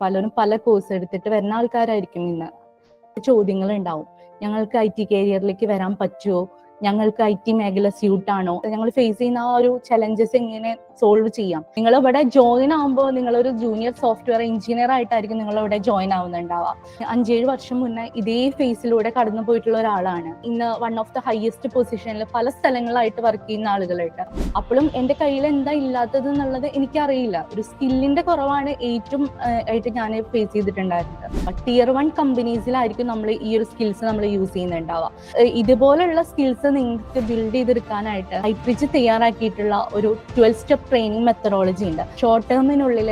പലരും പല കോഴ്സ് എടുത്തിട്ട് വരുന്ന ആൾക്കാരായിരിക്കും ഇന്ന്. ചോദ്യങ്ങൾ ഉണ്ടാവും. ഞങ്ങൾക്ക് IT കരിയറിലേക്ക് വരാൻ പറ്റുമോ, ഞങ്ങൾക്ക് IT മേഖല സ്യൂട്ടാണോ, ഞങ്ങൾ ഫേസ് ചെയ്യുന്ന ആ ഒരു ചലഞ്ചസ് എങ്ങനെ സോൾവ് ചെയ്യാം. നിങ്ങൾ ഇവിടെ ജോയിൻ ആകുമ്പോൾ നിങ്ങളൊരു ജൂനിയർ സോഫ്റ്റ്വെയർ എഞ്ചിനീയർ ആയിട്ടായിരിക്കും നിങ്ങൾ ഇവിടെ ജോയിൻ ആവുന്നുണ്ടാവുക. 5-7 വർഷം മുന്നേ ഇതേ ഫേസിലൂടെ കടന്നു പോയിട്ടുള്ള ഒരാളാണ്. ഇന്ന് വൺ ഓഫ് ദ ഹയസ്റ്റ് പൊസിഷനിൽ പല സ്ഥലങ്ങളായിട്ട് വർക്ക് ചെയ്യുന്ന ആളുകളായിട്ട്. അപ്പോഴും എൻ്റെ കയ്യിൽ എന്താ ഇല്ലാത്തത് എന്നുള്ളത് എനിക്കറിയില്ല. ഒരു സ്കില്ലിന്റെ കുറവാണ് ഏറ്റവും ആയിട്ട് ഞാൻ ഫേസ് ചെയ്തിട്ടുണ്ടായിരുന്നത്. Tier 1 കമ്പനീസിലായിരിക്കും നമ്മൾ ഈ ഒരു സ്കിൽസ് നമ്മൾ യൂസ് ചെയ്യുന്നുണ്ടാവുക. ഇതുപോലുള്ള സ്കിൽസ് നിങ്ങൾക്ക് ബിൽഡ് ചെയ്തെടുക്കാനായിട്ട് ഐട്രിച്ച് തയ്യാറാക്കിയിട്ടുള്ള ഒരു 12 സ്റ്റെപ്പ് ട്രെയിനിങ് മെത്തഡോളജി ഉണ്ട്. ഷോർട്ട് ടേമിനുള്ളിൽ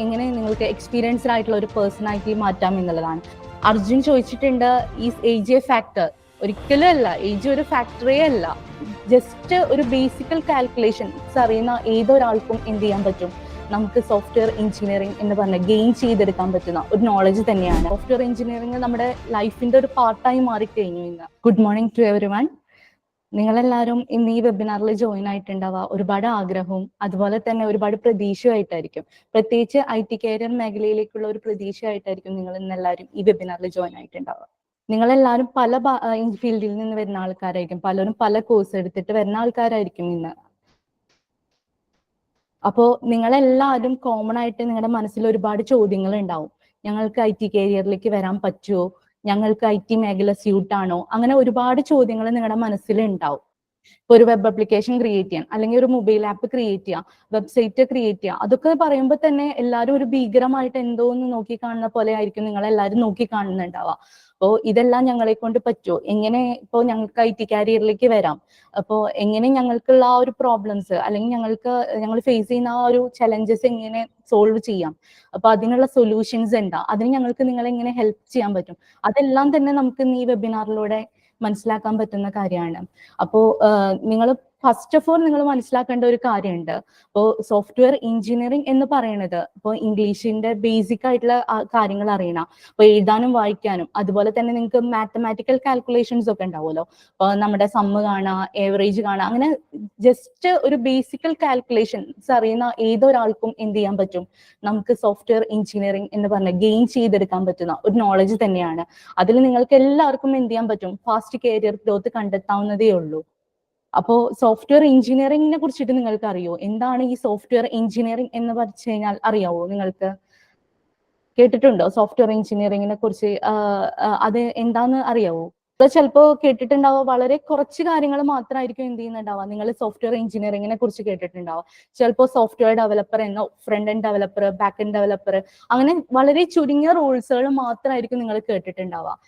എങ്ങനെ നിങ്ങൾക്ക് എക്സ്പീരിയൻസ്ഡ് ആയിട്ടുള്ള ഒരു പേഴ്സണാലിറ്റി മാറ്റാം എന്നുള്ളതാണ്. അർജുൻ ചോദിച്ചിട്ടുണ്ട്, ഈസ് ഏജ് എ ഫാക്ടർ? ഒരിക്കലും അല്ല. ഏജ് ഒരു ഫാക്ടറേ അല്ല. ജസ്റ്റ് ഒരു ബേസിക്കൽ കാൽക്കുലേഷൻസ് അറിയുന്ന ഏതൊരാൾക്കും എന്ത് ചെയ്യാൻ പറ്റും, നമുക്ക് സോഫ്റ്റ്വെയർ എഞ്ചിനീയറിംഗ് എന്ന് പറഞ്ഞ ഗെയിൻ ചെയ്തെടുക്കാൻ പറ്റുന്ന ഒരു നോളജ് തന്നെയാണ്. സോഫ്റ്റ്വെയർ എഞ്ചിനീയറിംഗ് നമ്മുടെ ലൈഫിന്റെ ഒരു പാർട്ടായി മാറിക്കഴിഞ്ഞു ഇന്ന്. Good morning to everyone. നിങ്ങളെല്ലാവരും ഇന്ന് ഈ വെബിനാറിൽ ജോയിൻ ആയിട്ടുണ്ടാവുക ഒരുപാട് ആഗ്രഹവും അതുപോലെ തന്നെ ഒരുപാട് പ്രതീക്ഷയായിട്ടായിരിക്കും. പ്രത്യേകിച്ച് IT കരിയർ മേഖലയിലേക്കുള്ള ഒരു പ്രതീക്ഷയായിട്ടായിരിക്കും നിങ്ങൾ ഇന്നെല്ലാവരും ഈ വെബിനാറിൽ ജോയിൻ ആയിട്ടുണ്ടാവുക. നിങ്ങളെല്ലാവരും പല ഫീൽഡിൽ നിന്ന് വരുന്ന ആൾക്കാരായിരിക്കും. പലരും പല കോഴ്സ് എടുത്തിട്ട് വരുന്ന ആൾക്കാരായിരിക്കും ഇന്ന്. അപ്പോൾ നിങ്ങളെല്ലാവരും കോമൺ ആയിട്ട് നിങ്ങളുടെ മനസ്സിൽ ഒരുപാട് ചോദ്യങ്ങൾ ഉണ്ടാവും. ഞങ്ങൾക്ക് IT കരിയറിലേക്ക് വരാൻ പറ്റുമോ, ഞങ്ങൾക്ക് IT മേഖല സ്യൂട്ടാണോ, അങ്ങനെ ഒരുപാട് ചോദ്യങ്ങൾ നിങ്ങളുടെ മനസ്സിൽ ഉണ്ടാവും. ഇപ്പൊ ഒരു വെബ് ആപ്ലിക്കേഷൻ ക്രിയേറ്റ് ചെയ്യാൻ, അല്ലെങ്കിൽ ഒരു മൊബൈൽ ആപ്പ് ക്രിയേറ്റ് ചെയ്യാം, വെബ്സൈറ്റ് ക്രിയേറ്റ് ചെയ്യാം, അതൊക്കെ പറയുമ്പോൾ തന്നെ എല്ലാവരും ഒരു ഭീകരമായിട്ട് എന്തോന്ന് നോക്കി കാണുന്ന പോലെ ആയിരിക്കും നിങ്ങളെല്ലാവരും നോക്കി കാണുന്നുണ്ടാവുക. അപ്പോൾ ഇതെല്ലാം ഞങ്ങളെ കൊണ്ട് പറ്റുമോ, എങ്ങനെ ഇപ്പോൾ ഞങ്ങൾക്ക് IT കരിയറിലേക്ക് വരാം, അപ്പോൾ എങ്ങനെ ഞങ്ങൾക്കുള്ള ആ ഒരു പ്രോബ്ലംസ് അല്ലെങ്കിൽ ഞങ്ങൾ ഫേസ് ചെയ്യുന്ന ആ ഒരു ചലഞ്ചസ് എങ്ങനെ സോൾവ് ചെയ്യാം, അപ്പൊ അതിനുള്ള സൊല്യൂഷൻസ് എന്താ, അതിന് ഞങ്ങൾക്ക് നിങ്ങളെ എങ്ങനെ ഹെൽപ്പ് ചെയ്യാൻ പറ്റും, അതെല്ലാം തന്നെ നമുക്ക് ഈ വെബിനാറിലൂടെ മനസ്സിലാക്കാൻ പറ്റുന്ന കാര്യമാണ്. അപ്പോൾ നിങ്ങൾ ഫസ്റ്റ് ഓഫ് ഓൾ നിങ്ങൾ മനസ്സിലാക്കേണ്ട ഒരു കാര്യമുണ്ട്. ഇപ്പോൾ സോഫ്റ്റ്വെയർ എഞ്ചിനീയറിംഗ് എന്ന് പറയുന്നത് ഇപ്പോൾ ഇംഗ്ലീഷിന്റെ ബേസിക് ആയിട്ടുള്ള കാര്യങ്ങൾ അറിയണം. അപ്പോൾ എഴുതാനും വായിക്കാനും അതുപോലെ തന്നെ നിങ്ങൾക്ക് മാത്തമാറ്റിക്കൽ കാൽക്കുലേഷൻസ് ഒക്കെ ഉണ്ടാവുമല്ലോ. അപ്പോൾ നമ്മുടെ സമ്മ് കാണുക, ഏവറേജ് കാണുക, അങ്ങനെ ജസ്റ്റ് ഒരു ബേസിക്കൽ കാൽക്കുലേഷൻസ് അറിയുന്ന ഏതൊരാൾക്കും എന്ത് ചെയ്യാൻ പറ്റും, നമുക്ക് സോഫ്റ്റ്വെയർ എഞ്ചിനീയറിംഗ് എന്ന് പറഞ്ഞ ഗെയിൻ ചെയ്തെടുക്കാൻ പറ്റുന്ന ഒരു നോളജ് തന്നെയാണ്. അതിൽ നിങ്ങൾക്ക് എല്ലാവർക്കും എന്ത് ചെയ്യാൻ പറ്റും, ഫാസ്റ്റ് കരിയർ ഗ്രോത്ത് കണ്ടെത്താവുന്നതേ ഉള്ളൂ. അപ്പോൾ സോഫ്റ്റ്വെയർ എഞ്ചിനീയറിംഗിനെ കുറിച്ചിട്ട് നിങ്ങൾക്ക് അറിയോ? എന്താണ് ഈ സോഫ്റ്റ്വെയർ എഞ്ചിനീയറിംഗ് എന്ന് പറഞ്ഞു കഴിഞ്ഞാൽ അറിയാവോ? നിങ്ങൾക്ക് കേട്ടിട്ടുണ്ടോ സോഫ്റ്റ്വെയർ എഞ്ചിനീയറിംഗിനെ കുറിച്ച്? അത് എന്താന്ന് അറിയാവോ? ചിലപ്പോൾ കേട്ടിട്ടുണ്ടാവുക വളരെ കുറച്ച് കാര്യങ്ങൾ മാത്രമായിരിക്കും എന്ത് ചെയ്യുന്നുണ്ടാവുക, നിങ്ങൾ സോഫ്റ്റ്വെയർ എഞ്ചിനീയറിംഗിനെ കുറിച്ച് കേട്ടിട്ടുണ്ടാവുക. ചിലപ്പോൾ സോഫ്റ്റ്വെയർ ഡെവലപ്പർ എന്നോ, front end developer, back end developer, അങ്ങനെ വളരെ ചുരുങ്ങിയ റോൾസുകൾ മാത്രമായിരിക്കും നിങ്ങൾ കേട്ടിട്ടുണ്ടാവുക.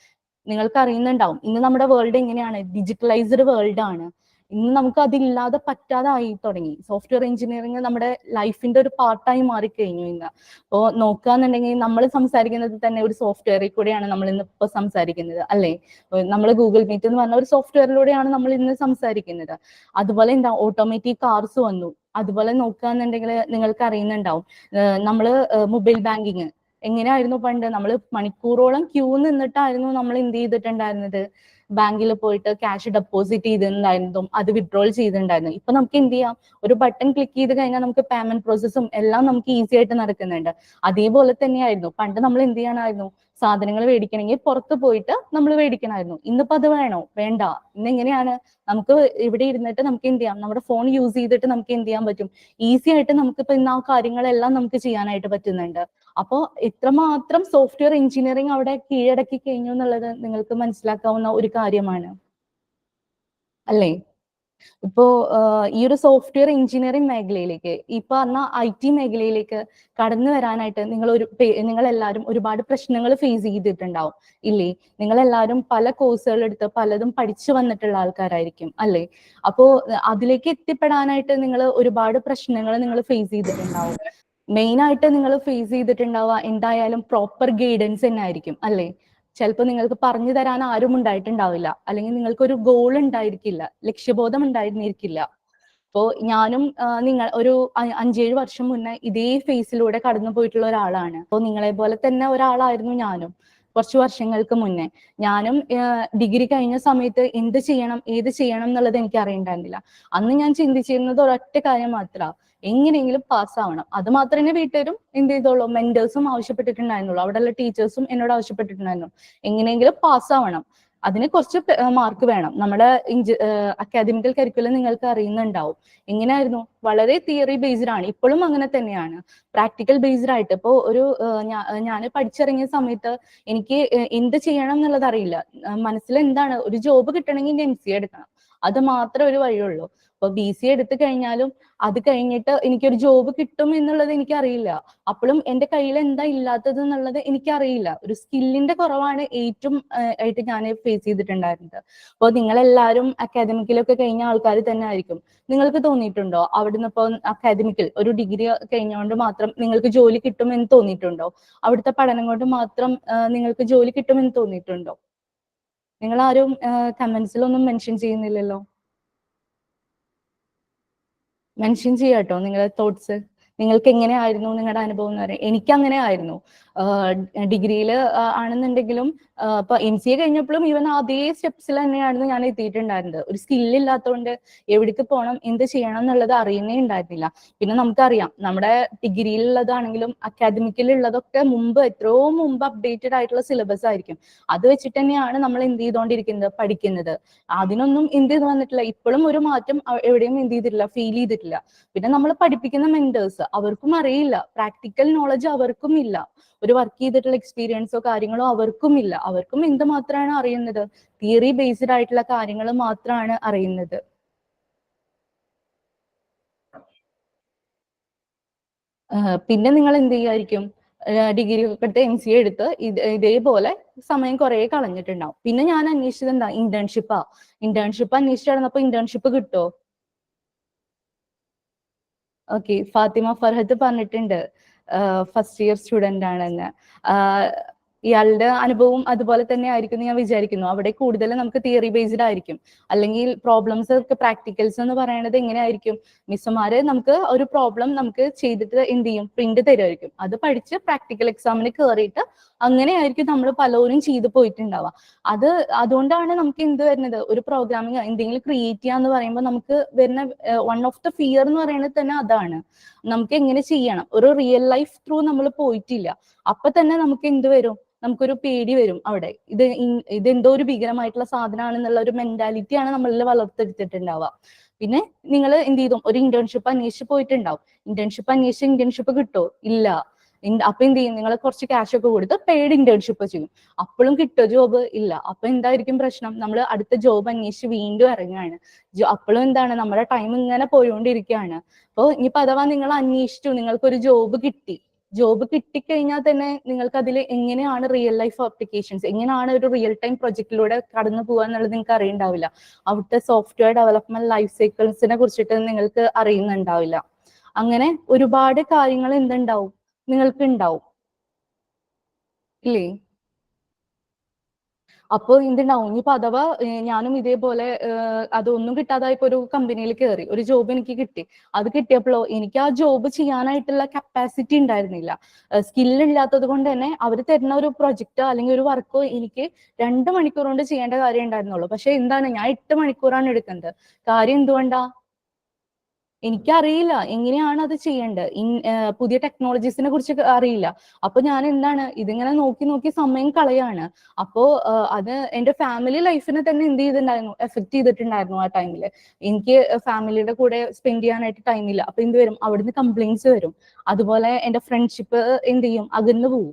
നിങ്ങൾക്ക് അറിയുന്നുണ്ടാവും ഇന്ന് നമ്മുടെ വേൾഡ് എങ്ങനെയാണ്, ഡിജിറ്റലൈസ്ഡ് വേൾഡ് ആണ്. ഇന്ന് നമുക്ക് അതില്ലാതെ പറ്റാതായി തുടങ്ങി. സോഫ്റ്റ്വെയർ എഞ്ചിനീയറിംഗ് നമ്മുടെ ലൈഫിന്റെ ഒരു പാർട്ടായി മാറിക്കഴിഞ്ഞു ഇന്ന്. അപ്പോൾ നോക്കുകയാണെന്നുണ്ടെങ്കിൽ നമ്മൾ സംസാരിക്കുന്നത് തന്നെ ഒരു സോഫ്റ്റ്വെയറിൽ കൂടെയാണ് നമ്മൾ ഇന്ന് ഇപ്പോൾ സംസാരിക്കുന്നത്, അല്ലേ? നമ്മൾ ഗൂഗിൾ മീറ്റ് എന്ന് പറഞ്ഞ ഒരു സോഫ്റ്റ്വെയറിലൂടെയാണ് നമ്മൾ ഇന്ന് സംസാരിക്കുന്നത്. അതുപോലെ എന്താ, ഓട്ടോമാറ്റിക് കാർസ് വന്നു. അതുപോലെ നോക്കുകയാണെന്നുണ്ടെങ്കിൽ നിങ്ങൾക്ക് അറിയുന്നുണ്ടാവും നമ്മൾ മൊബൈൽ ബാങ്കിങ് എങ്ങനെയായിരുന്നു പണ്ട്. നമ്മൾ മണിക്കൂറോളം ക്യൂ നിന്നിട്ടായിരുന്നു നമ്മൾ എന്ത് ചെയ്തിട്ടുണ്ടായിരുന്നത്, ബാങ്കിൽ പോയിട്ട് ക്യാഷ് ഡെപ്പോസിറ്റ് ചെയ്തിട്ടുണ്ടായിരുന്നതും അത് വിഡ്രോൾ ചെയ്തിട്ടുണ്ടായിരുന്നു. ഇപ്പൊ നമുക്ക് എന്ത് ചെയ്യാം, ഒരു ബട്ടൺ ക്ലിക്ക് ചെയ്ത് കഴിഞ്ഞാൽ നമുക്ക് പേയ്മെന്റ് പ്രോസസ്സും എല്ലാം നമുക്ക് ഈസി ആയിട്ട് നടക്കുന്നുണ്ട്. അതേപോലെ തന്നെയായിരുന്നു പണ്ട് നമ്മൾ എന്ത് ചെയ്യണമായിരുന്നു, സാധനങ്ങൾ മേടിക്കണമെങ്കിൽ പുറത്ത് പോയിട്ട് നമ്മൾ മേടിക്കണമായിരുന്നു. ഇന്നിപ്പോ അത് വേണോ? വേണ്ട. ഇന്ന് എങ്ങനെയാണ്, നമുക്ക് ഇവിടെ ഇരുന്നിട്ട് നമുക്ക് എന്ത് ചെയ്യാം, നമ്മുടെ ഫോൺ യൂസ് ചെയ്തിട്ട് നമുക്ക് എന്ത് ചെയ്യാൻ പറ്റും, ഈസി ആയിട്ട് നമുക്കിപ്പോ ഇന്ന് ആ കാര്യങ്ങളെല്ലാം നമുക്ക് ചെയ്യാനായിട്ട് പറ്റുന്നുണ്ട്. അപ്പോൾ എത്രമാത്രം സോഫ്റ്റ്വെയർ എഞ്ചിനീയറിംഗ് അവിടെ കീഴടക്കി കഴിഞ്ഞു എന്നുള്ളത് നിങ്ങൾക്ക് മനസ്സിലാക്കാവുന്ന ഒരു കാര്യമാണ്, അല്ലേ? ഇപ്പോ ഈ ഒരു സോഫ്റ്റ്വെയർ എഞ്ചിനീയറിംഗ് മേഖലയിലേക്ക്, ഈ പറഞ്ഞ IT മേഖലയിലേക്ക് കടന്നു വരാനായിട്ട് നിങ്ങളെല്ലാവരും ഒരുപാട് പ്രശ്നങ്ങൾ ഫേസ് ചെയ്തിട്ടുണ്ടാവും, ഇല്ലേ? നിങ്ങളെല്ലാവരും പല കോഴ്സുകൾ എടുത്ത് പലതും പഠിച്ചു വന്നിട്ടുള്ള ആൾക്കാരായിരിക്കും, അല്ലേ? അപ്പോ അതിലേക്ക് എത്തിപ്പെടാനായിട്ട് നിങ്ങൾ ഒരുപാട് പ്രശ്നങ്ങൾ നിങ്ങൾ ഫേസ് ചെയ്തിട്ടുണ്ടാവും. മെയിൻ ആയിട്ട് നിങ്ങൾ ഫേസ് ചെയ്തിട്ടുണ്ടാവുക എന്തായാലും പ്രോപ്പർ ഗൈഡൻസ് തന്നെ ആയിരിക്കും, അല്ലേ? ചിലപ്പോൾ നിങ്ങൾക്ക് പറഞ്ഞു തരാൻ ആരും ഉണ്ടായിട്ടുണ്ടാവില്ല, അല്ലെങ്കിൽ നിങ്ങൾക്കൊരു ഗോൾ ഉണ്ടായിരിക്കില്ല, ലക്ഷ്യബോധം ഉണ്ടായിരുന്നിരിക്കില്ല. അപ്പോൾ ഞാനും നിങ്ങൾ ഒരു 5-7 വർഷം മുന്നേ ഇതേ ഫേസിലൂടെ കടന്നു പോയിട്ടുള്ള ഒരാളാണ്. അപ്പോൾ നിങ്ങളെ പോലെ തന്നെ ഒരാളായിരുന്നു ഞാനും കുറച്ച് വർഷങ്ങൾക്ക് മുന്നേ. ഞാനും ഡിഗ്രി കഴിഞ്ഞ സമയത്ത് എന്ത് ചെയ്യണം, ഏത് ചെയ്യണം എന്നുള്ളത് എനിക്ക് അറിയണ്ടായിരുന്നില്ല. അന്ന് ഞാൻ ചിന്തിച്ചിരുന്നത് ഒരൊറ്റ കാര്യം മാത്രമാണ്, എങ്ങനെയെങ്കിലും പാസ്സാവണം. അത് മാത്രമേ വീട്ടുകാരും എന്ത് ചെയ്തോളൂ, മെന്റേഴ്സും ആവശ്യപ്പെട്ടിട്ടുണ്ടായിരുന്നുള്ളൂ. അവിടെയുള്ള ടീച്ചേഴ്സും എന്നോട് ആവശ്യപ്പെട്ടിട്ടുണ്ടായിരുന്നു, എങ്ങനെയെങ്കിലും പാസ്സാവണം, അതിന് കുറച്ച് മാർക്ക് വേണം. നമ്മുടെ അക്കാദമിക്കൽ കരിക്കുലം നിങ്ങൾക്ക് അറിയുന്നുണ്ടാവും. എങ്ങനെയായിരുന്നു, വളരെ തിയറി ബേസ്ഡ് ആണ്, ഇപ്പോഴും അങ്ങനെ തന്നെയാണ്. പ്രാക്ടിക്കൽ ബേസ്ഡ് ആയിട്ട് ഇപ്പോൾ ഒരു ഞാൻ പഠിച്ചിറങ്ങിയ സമയത്ത് എനിക്ക് എന്ത് ചെയ്യണം എന്നുള്ളത് അറിയില്ല. മനസ്സിൽ എന്താണ്, ഒരു ജോബ് കിട്ടണമെങ്കിൽ MCA എടുക്കണം, അത് മാത്രമേ ഒരു വഴിയുള്ളൂ. അപ്പൊ BCA എടുത്തു കഴിഞ്ഞാലും അത് കഴിഞ്ഞിട്ട് എനിക്കൊരു ജോബ് കിട്ടും എന്നുള്ളത് എനിക്കറിയില്ല. അപ്പോഴും എന്റെ കയ്യിൽ എന്താ ഇല്ലാത്തത് എന്നുള്ളത് എനിക്കറിയില്ല. ഒരു സ്കില്ലിന്റെ കുറവാണ് ഏറ്റവും ആയിട്ട് ഞാൻ ഫേസ് ചെയ്തിട്ടുണ്ടായിരുന്നത്. അപ്പോൾ നിങ്ങളെല്ലാവരും അക്കാദമിക്കിലൊക്കെ കഴിഞ്ഞ ആൾക്കാർ തന്നെ ആയിരിക്കും. നിങ്ങൾക്ക് തോന്നിയിട്ടുണ്ടോ അവിടുന്ന് ഇപ്പോൾ അക്കാദമിക്കൽ ഒരു ഡിഗ്രി കഴിഞ്ഞുകൊണ്ട് മാത്രം നിങ്ങൾക്ക് ജോലി കിട്ടുമെന്ന് തോന്നിയിട്ടുണ്ടോ? അവിടുത്തെ പഠനം കൊണ്ട് മാത്രം നിങ്ങൾക്ക് ജോലി കിട്ടുമെന്ന് തോന്നിയിട്ടുണ്ടോ? നിങ്ങൾ ആരും കമന്റ്സിലൊന്നും മെൻഷൻ ചെയ്യുന്നില്ലല്ലോ. മെൻഷൻ ചെയ്യാട്ടോ നിങ്ങളുടെ തോട്ട്സ്. നിങ്ങൾക്ക് എങ്ങനെയായിരുന്നു നിങ്ങളുടെ അനുഭവം എന്ന് പറയാം. എനിക്ക് അങ്ങനെ ആയിരുന്നു. ഡിഗ്രിയിൽ ആണെന്നുണ്ടെങ്കിലും ഇപ്പൊ MCA കഴിഞ്ഞപ്പോഴും ഈവൻ അതേ സ്റ്റെപ്സിൽ തന്നെയായിരുന്നു ഞാൻ എത്തിയിട്ടുണ്ടായിരുന്നത്. ഒരു സ്കില്ല് ഇല്ലാത്തതുകൊണ്ട് എവിടേക്ക് പോകണം, എന്ത് ചെയ്യണം എന്നുള്ളത് അറിയുന്നേ ഉണ്ടായിരുന്നില്ല. പിന്നെ നമുക്കറിയാം, നമ്മുടെ ഡിഗ്രിയിലുള്ളതാണെങ്കിലും അക്കാദമിക്കിലുള്ളതൊക്കെ എത്രയോ മുമ്പ് അപ്ഡേറ്റഡ് ആയിട്ടുള്ള സിലബസ് ആയിരിക്കും. അത് വെച്ചിട്ട് തന്നെയാണ് നമ്മൾ എന്ത് ചെയ്തുകൊണ്ടിരിക്കുന്നത്, പഠിക്കുന്നത്. അതിനൊന്നും എന്ത് ചെയ്ത് വന്നിട്ടില്ല, ഇപ്പോഴും ഒരു മാറ്റം എവിടെയും എന്ത് ചെയ്തിട്ടില്ല, ഫീൽ ചെയ്തിട്ടില്ല. പിന്നെ നമ്മൾ പഠിപ്പിക്കുന്ന മെന്റേഴ്സ്, അവർക്കും അറിയില്ല, പ്രാക്ടിക്കൽ നോളജ് അവർക്കും ഇല്ല, ഒരു വർക്ക് ചെയ്തിട്ടുള്ള എക്സ്പീരിയൻസോ കാര്യങ്ങളോ അവർക്കും ഇല്ല. അവർക്കും എന്ത് മാത്രമാണ് അറിയുന്നത്, തിയറി ബേസ്ഡ് ആയിട്ടുള്ള കാര്യങ്ങൾ മാത്രമാണ് അറിയുന്നത്. പിന്നെ നിങ്ങൾ എന്ത് ചെയ്യായിരിക്കും, ഡിഗ്രി ഒക്കെ എടുത്ത് MCA എടുത്ത് ഇതേപോലെ സമയം കുറെ കളഞ്ഞിട്ടുണ്ടാവും. പിന്നെ ഞാൻ അന്വേഷിച്ചത് എന്താ, ഇന്റേൺഷിപ്പ് അന്വേഷിച്ച് നടന്നപ്പോ ഇന്റേൺഷിപ്പ് കിട്ടോ? ഓക്കെ, ഫാത്തിമ ഫർഹത്ത് പറഞ്ഞിട്ടുണ്ട് ഫസ്റ്റ് ഇയർ സ്റ്റുഡന്റ് ആണെന്ന്. ഇയാളുടെ അനുഭവം അതുപോലെ തന്നെ ആയിരിക്കും എന്ന് ഞാൻ വിചാരിക്കുന്നു. അവിടെ കൂടുതൽ നമുക്ക് തിയറി ബേസ്ഡ് ആയിരിക്കും. അല്ലെങ്കിൽ പ്രോബ്ലംസ് ഒക്കെ പ്രാക്ടിക്കൽസ് എന്ന് പറയുന്നത് എങ്ങനെയായിരിക്കും, മിസ്സുമാര് നമുക്ക് ഒരു പ്രോബ്ലം നമുക്ക് ചെയ്തിട്ട് എന്ത് ചെയ്യും, പ്രിന്റ് തരുമായിരിക്കും. അത് പഠിച്ച് പ്രാക്ടിക്കൽ എക്സാമിന് കയറിയിട്ട് അങ്ങനെയായിരിക്കും നമ്മൾ പലരും ചെയ്തു പോയിട്ടുണ്ടാവുക. അതുകൊണ്ടാണ് നമുക്ക് എന്ത് വരുന്നത്, ഒരു പ്രോഗ്രാമിങ് എന്തെങ്കിലും ക്രിയേറ്റ് ചെയ്യാന്ന് പറയുമ്പോൾ നമുക്ക് വരുന്ന വൺ ഓഫ് ദ ഫിയർ എന്ന് പറയുന്നത് തന്നെ അതാണ്. നമുക്ക് എങ്ങനെ ചെയ്യണം, ഒരു റിയൽ ലൈഫ് ത്രൂ നമ്മൾ പോയിട്ടില്ല. അപ്പൊ തന്നെ നമുക്ക് എന്ത് വരും, നമുക്കൊരു പേടി വരും. അവിടെ ഇതെന്തോ ഒരു ഭീകരമായിട്ടുള്ള സാധനമാണെന്നുള്ള ഒരു മെന്റാലിറ്റിയാണ് നമ്മളിൽ വളർത്തെടുത്തിട്ടുണ്ടാവുക. പിന്നെ നിങ്ങൾ എന്ത് ചെയ്തു, ഒരു ഇന്റേൺഷിപ്പ് അന്വേഷിച്ച് പോയിട്ടുണ്ടാവും. ഇന്റേൺഷിപ്പ് കിട്ടോ? ഇല്ല. അപ്പൊ എന്ത് ചെയ്യും, നിങ്ങൾ കുറച്ച് ക്യാഷ് ഒക്കെ കൊടുത്ത് പെയ്ഡ് ഇന്റേൺഷിപ്പ് ചെയ്യും. അപ്പോഴും കിട്ടോ ജോബ്? ഇല്ല. അപ്പൊ എന്തായിരിക്കും പ്രശ്നം, നമ്മൾ അടുത്ത ജോബ് അന്വേഷിച്ച് വീണ്ടും ഇറങ്ങുകയാണ്. അപ്പോഴും എന്താണ്, നമ്മുടെ ടൈം ഇങ്ങനെ പോയോണ്ടിരിക്കുകയാണ്. അപ്പോൾ ഇനിയിപ്പോ അഥവാ നിങ്ങൾ അന്വേഷിച്ചു, നിങ്ങൾക്കൊരു ജോബ് കിട്ടിക്കഴിഞ്ഞാൽ തന്നെ നിങ്ങൾക്ക് അതിൽ എങ്ങനെയാണ് റിയൽ ലൈഫ് ആപ്ലിക്കേഷൻസ്, എങ്ങനെയാണ് ഒരു റിയൽ ടൈം പ്രൊജക്റ്റിലൂടെ കടന്നു പോകുക എന്നുള്ളത് നിങ്ങൾക്ക് അറിയുന്നുണ്ടാവില്ല. അവിടുത്തെ സോഫ്റ്റ്വെയർ ഡെവലപ്മെന്റ് ലൈഫ് സൈക്കിൾസിനെ കുറിച്ചിട്ട് നിങ്ങൾക്ക് അറിയുന്നുണ്ടാവില്ല. അങ്ങനെ ഒരുപാട് കാര്യങ്ങൾ എന്തുണ്ടാവും, നിങ്ങൾക്ക് ഉണ്ടാവും ഇല്ലേ? അപ്പോൾ എന്തുണ്ടാവും, ഇനിയിപ്പോ അഥവാ ഞാനും ഇതേപോലെ അതൊന്നും കിട്ടാതായപ്പോ ഒരു കമ്പനിയിൽ കയറി, ഒരു ജോബ് എനിക്ക് കിട്ടി. അത് കിട്ടിയപ്പോഴോ എനിക്ക് ആ ജോബ് ചെയ്യാനായിട്ടുള്ള കപ്പാസിറ്റി ഉണ്ടായിരുന്നില്ല. സ്കില്ല് ഇല്ലാത്തത് കൊണ്ട് തന്നെ അവർ തരുന്ന ഒരു പ്രൊജക്റ്റോ അല്ലെങ്കിൽ ഒരു വർക്കോ എനിക്ക് 2 മണിക്കൂർ കൊണ്ട് ചെയ്യേണ്ട കാര്യം ഉണ്ടായിരുന്നുള്ളൂ. പക്ഷെ എന്താണ്, ഞാൻ 8 മണിക്കൂറാണ് എടുക്കുന്നത്. കാര്യം എന്തുകൊണ്ടാ, എനിക്കറിയില്ല എങ്ങനെയാണ് അത് ചെയ്യേണ്ടത്. പുതിയ ടെക്നോളജീസിനെ കുറിച്ച് അറിയില്ല. അപ്പൊ ഞാൻ എന്താണ്, ഇതിങ്ങനെ നോക്കി നോക്കി സമയം കളയാണ്. അപ്പോ അത് എന്റെ ഫാമിലി ലൈഫിനെ തന്നെ എന്ത് ചെയ്തിട്ടുണ്ടായിരുന്നു, എഫക്ട് ചെയ്തിട്ടുണ്ടായിരുന്നു. ആ ടൈമിൽ എനിക്ക് ഫാമിലിയുടെ കൂടെ സ്പെൻഡ് ചെയ്യാനായിട്ട് ടൈമില്ല. അപ്പൊ എന്ത് വരും, അവിടുന്ന് കംപ്ലൈന്റ്സ് വരും. അതുപോലെ എന്റെ ഫ്രണ്ട്ഷിപ്പ് എന്ത് ചെയ്യും, അകന്നു പോവും.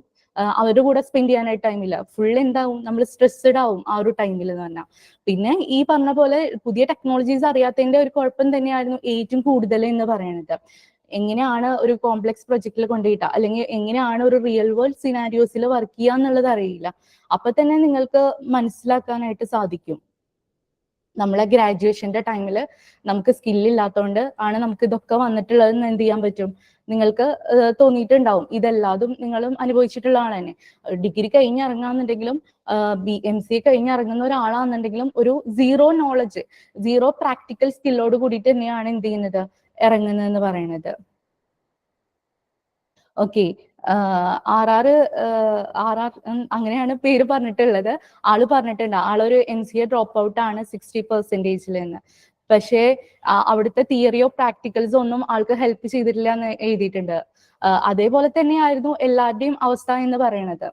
അവരുടെ കൂടെ സ്പെൻഡ് ചെയ്യാനായിട്ട് ടൈമില്ല. ഫുൾ എന്താവും, നമ്മൾ സ്ട്രെസ്ഡ് ആവും ആ ഒരു ടൈമിൽ എന്ന് പറഞ്ഞാൽ. പിന്നെ ഈ പറഞ്ഞ പോലെ പുതിയ ടെക്നോളജീസ് അറിയാത്തതിന്റെ ഒരു കുഴപ്പം തന്നെയായിരുന്നു ഏറ്റവും കൂടുതൽ എന്ന് പറയുന്നത്. എങ്ങനെയാണ് ഒരു കോംപ്ലക്സ് പ്രൊജക്റ്റിൽ കൊണ്ടുപോയിട്ട, അല്ലെങ്കിൽ എങ്ങനെയാണ് ഒരു റിയൽ വേൾഡ് സിനാരിയോസിൽ വർക്ക് ചെയ്യുക എന്നുള്ളത് അറിയില്ല. അപ്പൊ തന്നെ നിങ്ങൾക്ക് മനസ്സിലാക്കാനായിട്ട് സാധിക്കും. നമ്മളെ ഗ്രാജുവേഷന്റെ ടൈമിൽ നമുക്ക് സ്കില്ലില്ലാത്തതുകൊണ്ട് ആണ് നമുക്ക് ഇതൊക്കെ വന്നിട്ടുള്ളതെന്ന് എന്ത് ചെയ്യാൻ പറ്റും, നിങ്ങൾക്ക് തോന്നിയിട്ടുണ്ടാവും. ഇതെല്ലാതും നിങ്ങളും അനുഭവിച്ചിട്ടുള്ളതാണ് തന്നെ. ഡിഗ്രി കഴിഞ്ഞിറങ്ങാന്നുണ്ടെങ്കിലും MCA കഴിഞ്ഞിറങ്ങുന്ന ഒരാളാണെന്നുണ്ടെങ്കിലും ഒരു സീറോ നോളജ്, സീറോ പ്രാക്ടിക്കൽ സ്കില്ലോട് കൂടിയിട്ട് തന്നെയാണ് എന്ത് ചെയ്യുന്നത്, ഇറങ്ങുന്നതെന്ന് പറയുന്നത്. ഓക്കെ, RR അങ്ങനെയാണ് പേര് പറഞ്ഞിട്ടുള്ളത്. ആള് പറഞ്ഞിട്ടുണ്ട്, ആളൊരു MCA ഡ്രോപ്പ് ഔട്ട് ആണ് 60% എന്ന്. പക്ഷേ അവിടുത്തെ തിയറിയോ പ്രാക്ടിക്കൽസോ ഒന്നും ആൾക്ക് ഹെൽപ്പ് ചെയ്തിട്ടില്ല എന്ന് എഴുതിയിട്ടുണ്ട്. അതേപോലെ തന്നെയായിരുന്നു എല്ലാവരുടെയും അവസ്ഥ എന്ന് പറയുന്നത്.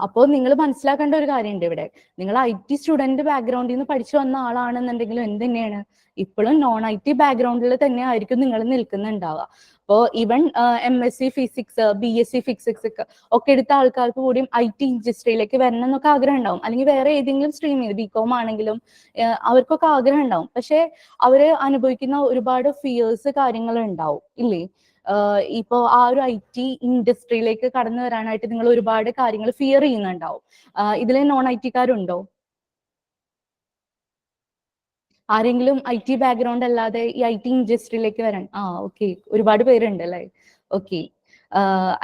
അപ്പോൾ നിങ്ങൾ മനസ്സിലാക്കേണ്ട ഒരു കാര്യമുണ്ട് ഇവിടെ. നിങ്ങൾ IT സ്റ്റുഡന്റ് ബാക്ക്ഗ്രൗണ്ടിൽ നിന്ന് പഠിച്ചു വന്ന ആളാണെന്നുണ്ടെങ്കിലും എന്ത് തന്നെയാണ്, ഇപ്പോഴും നോൺ IT ബാക്ക്ഗ്രൗണ്ടിൽ തന്നെ ആയിരിക്കും നിങ്ങൾ നിൽക്കുന്നുണ്ടാവുക. അപ്പോൾ even MSc physics, BSc physics ഒക്കെ എടുത്ത ആൾക്കാർക്ക് കൂടിയും IT ഇൻഡസ്ട്രിയിലേക്ക് വരണം എന്നൊക്കെ ആഗ്രഹം ഉണ്ടാവും. അല്ലെങ്കിൽ വേറെ ഏതെങ്കിലും സ്ട്രീമിൽ BCom ആണെങ്കിലും അവർക്കൊക്കെ ആഗ്രഹം ഉണ്ടാവും. പക്ഷെ അവര് അനുഭവിക്കുന്ന ഒരുപാട് ഫിയേഴ്സ് കാര്യങ്ങൾ ഉണ്ടാവും ഇല്ലേ? ഇപ്പോ ആ ഒരു IT ഇൻഡസ്ട്രിയിലേക്ക് കടന്നു വരാനായിട്ട് നിങ്ങൾ ഒരുപാട് കാര്യങ്ങൾ ഫിയർ ചെയ്യുന്നുണ്ടാവും. ഇതിലെ നോൺ IT-കാരുണ്ടോ? ആരെങ്കിലും IT ബാക്ക്ഗ്രൗണ്ട് അല്ലാതെ ഈ IT ഇൻഡസ്ട്രിയിലേക്ക് വരാൻ? ഓക്കെ, ഒരുപാട് പേരുണ്ട് അല്ലേ? ഓക്കെ.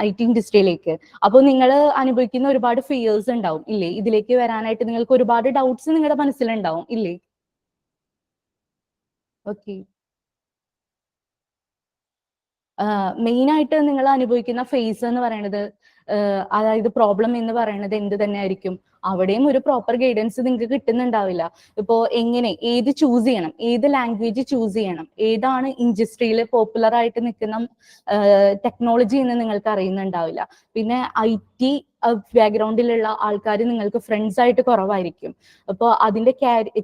IT ഇൻഡസ്ട്രിയിലേക്ക്. അപ്പോൾ നിങ്ങൾ അനുഭവിക്കുന്ന ഒരുപാട് ഫിയേഴ്സ് ഉണ്ടാവും ഇല്ലേ? ഇതിലേക്ക് വരാനായിട്ട് നിങ്ങൾക്ക് ഒരുപാട് ഡൗട്ട്സ് നിങ്ങളുടെ മനസ്സിലുണ്ടാവും ഇല്ലേ? ഓക്കെ. മെയിൻ ആയിട്ട് നിങ്ങൾ അനുഭവിക്കുന്ന ഫേസ് എന്ന് പറയുന്നത്, അതായത് പ്രോബ്ലം എന്ന് പറയുന്നത് എന്ത് തന്നെ ആയിരിക്കും? അവിടെയും ഒരു പ്രോപ്പർ ഗൈഡൻസ് നിങ്ങൾക്ക് കിട്ടുന്നുണ്ടാവില്ല. ഇപ്പോ എങ്ങനെ, ഏത് ചൂസ് ചെയ്യണം, ഏത് ലാംഗ്വേജ് ചൂസ് ചെയ്യണം, ഏതാണ് ഇൻഡസ്ട്രിയിൽ പോപ്പുലർ ആയിട്ട് നിൽക്കുന്ന ടെക്നോളജി എന്ന് നിങ്ങൾക്ക് അറിയുന്നുണ്ടാവില്ല. പിന്നെ IT ബാക്ക്ഗ്രൗണ്ടിലുള്ള ആൾക്കാർ നിങ്ങൾക്ക് ഫ്രണ്ട്സ് ആയിട്ട് കുറവായിരിക്കും. അപ്പോൾ അതിന്റെ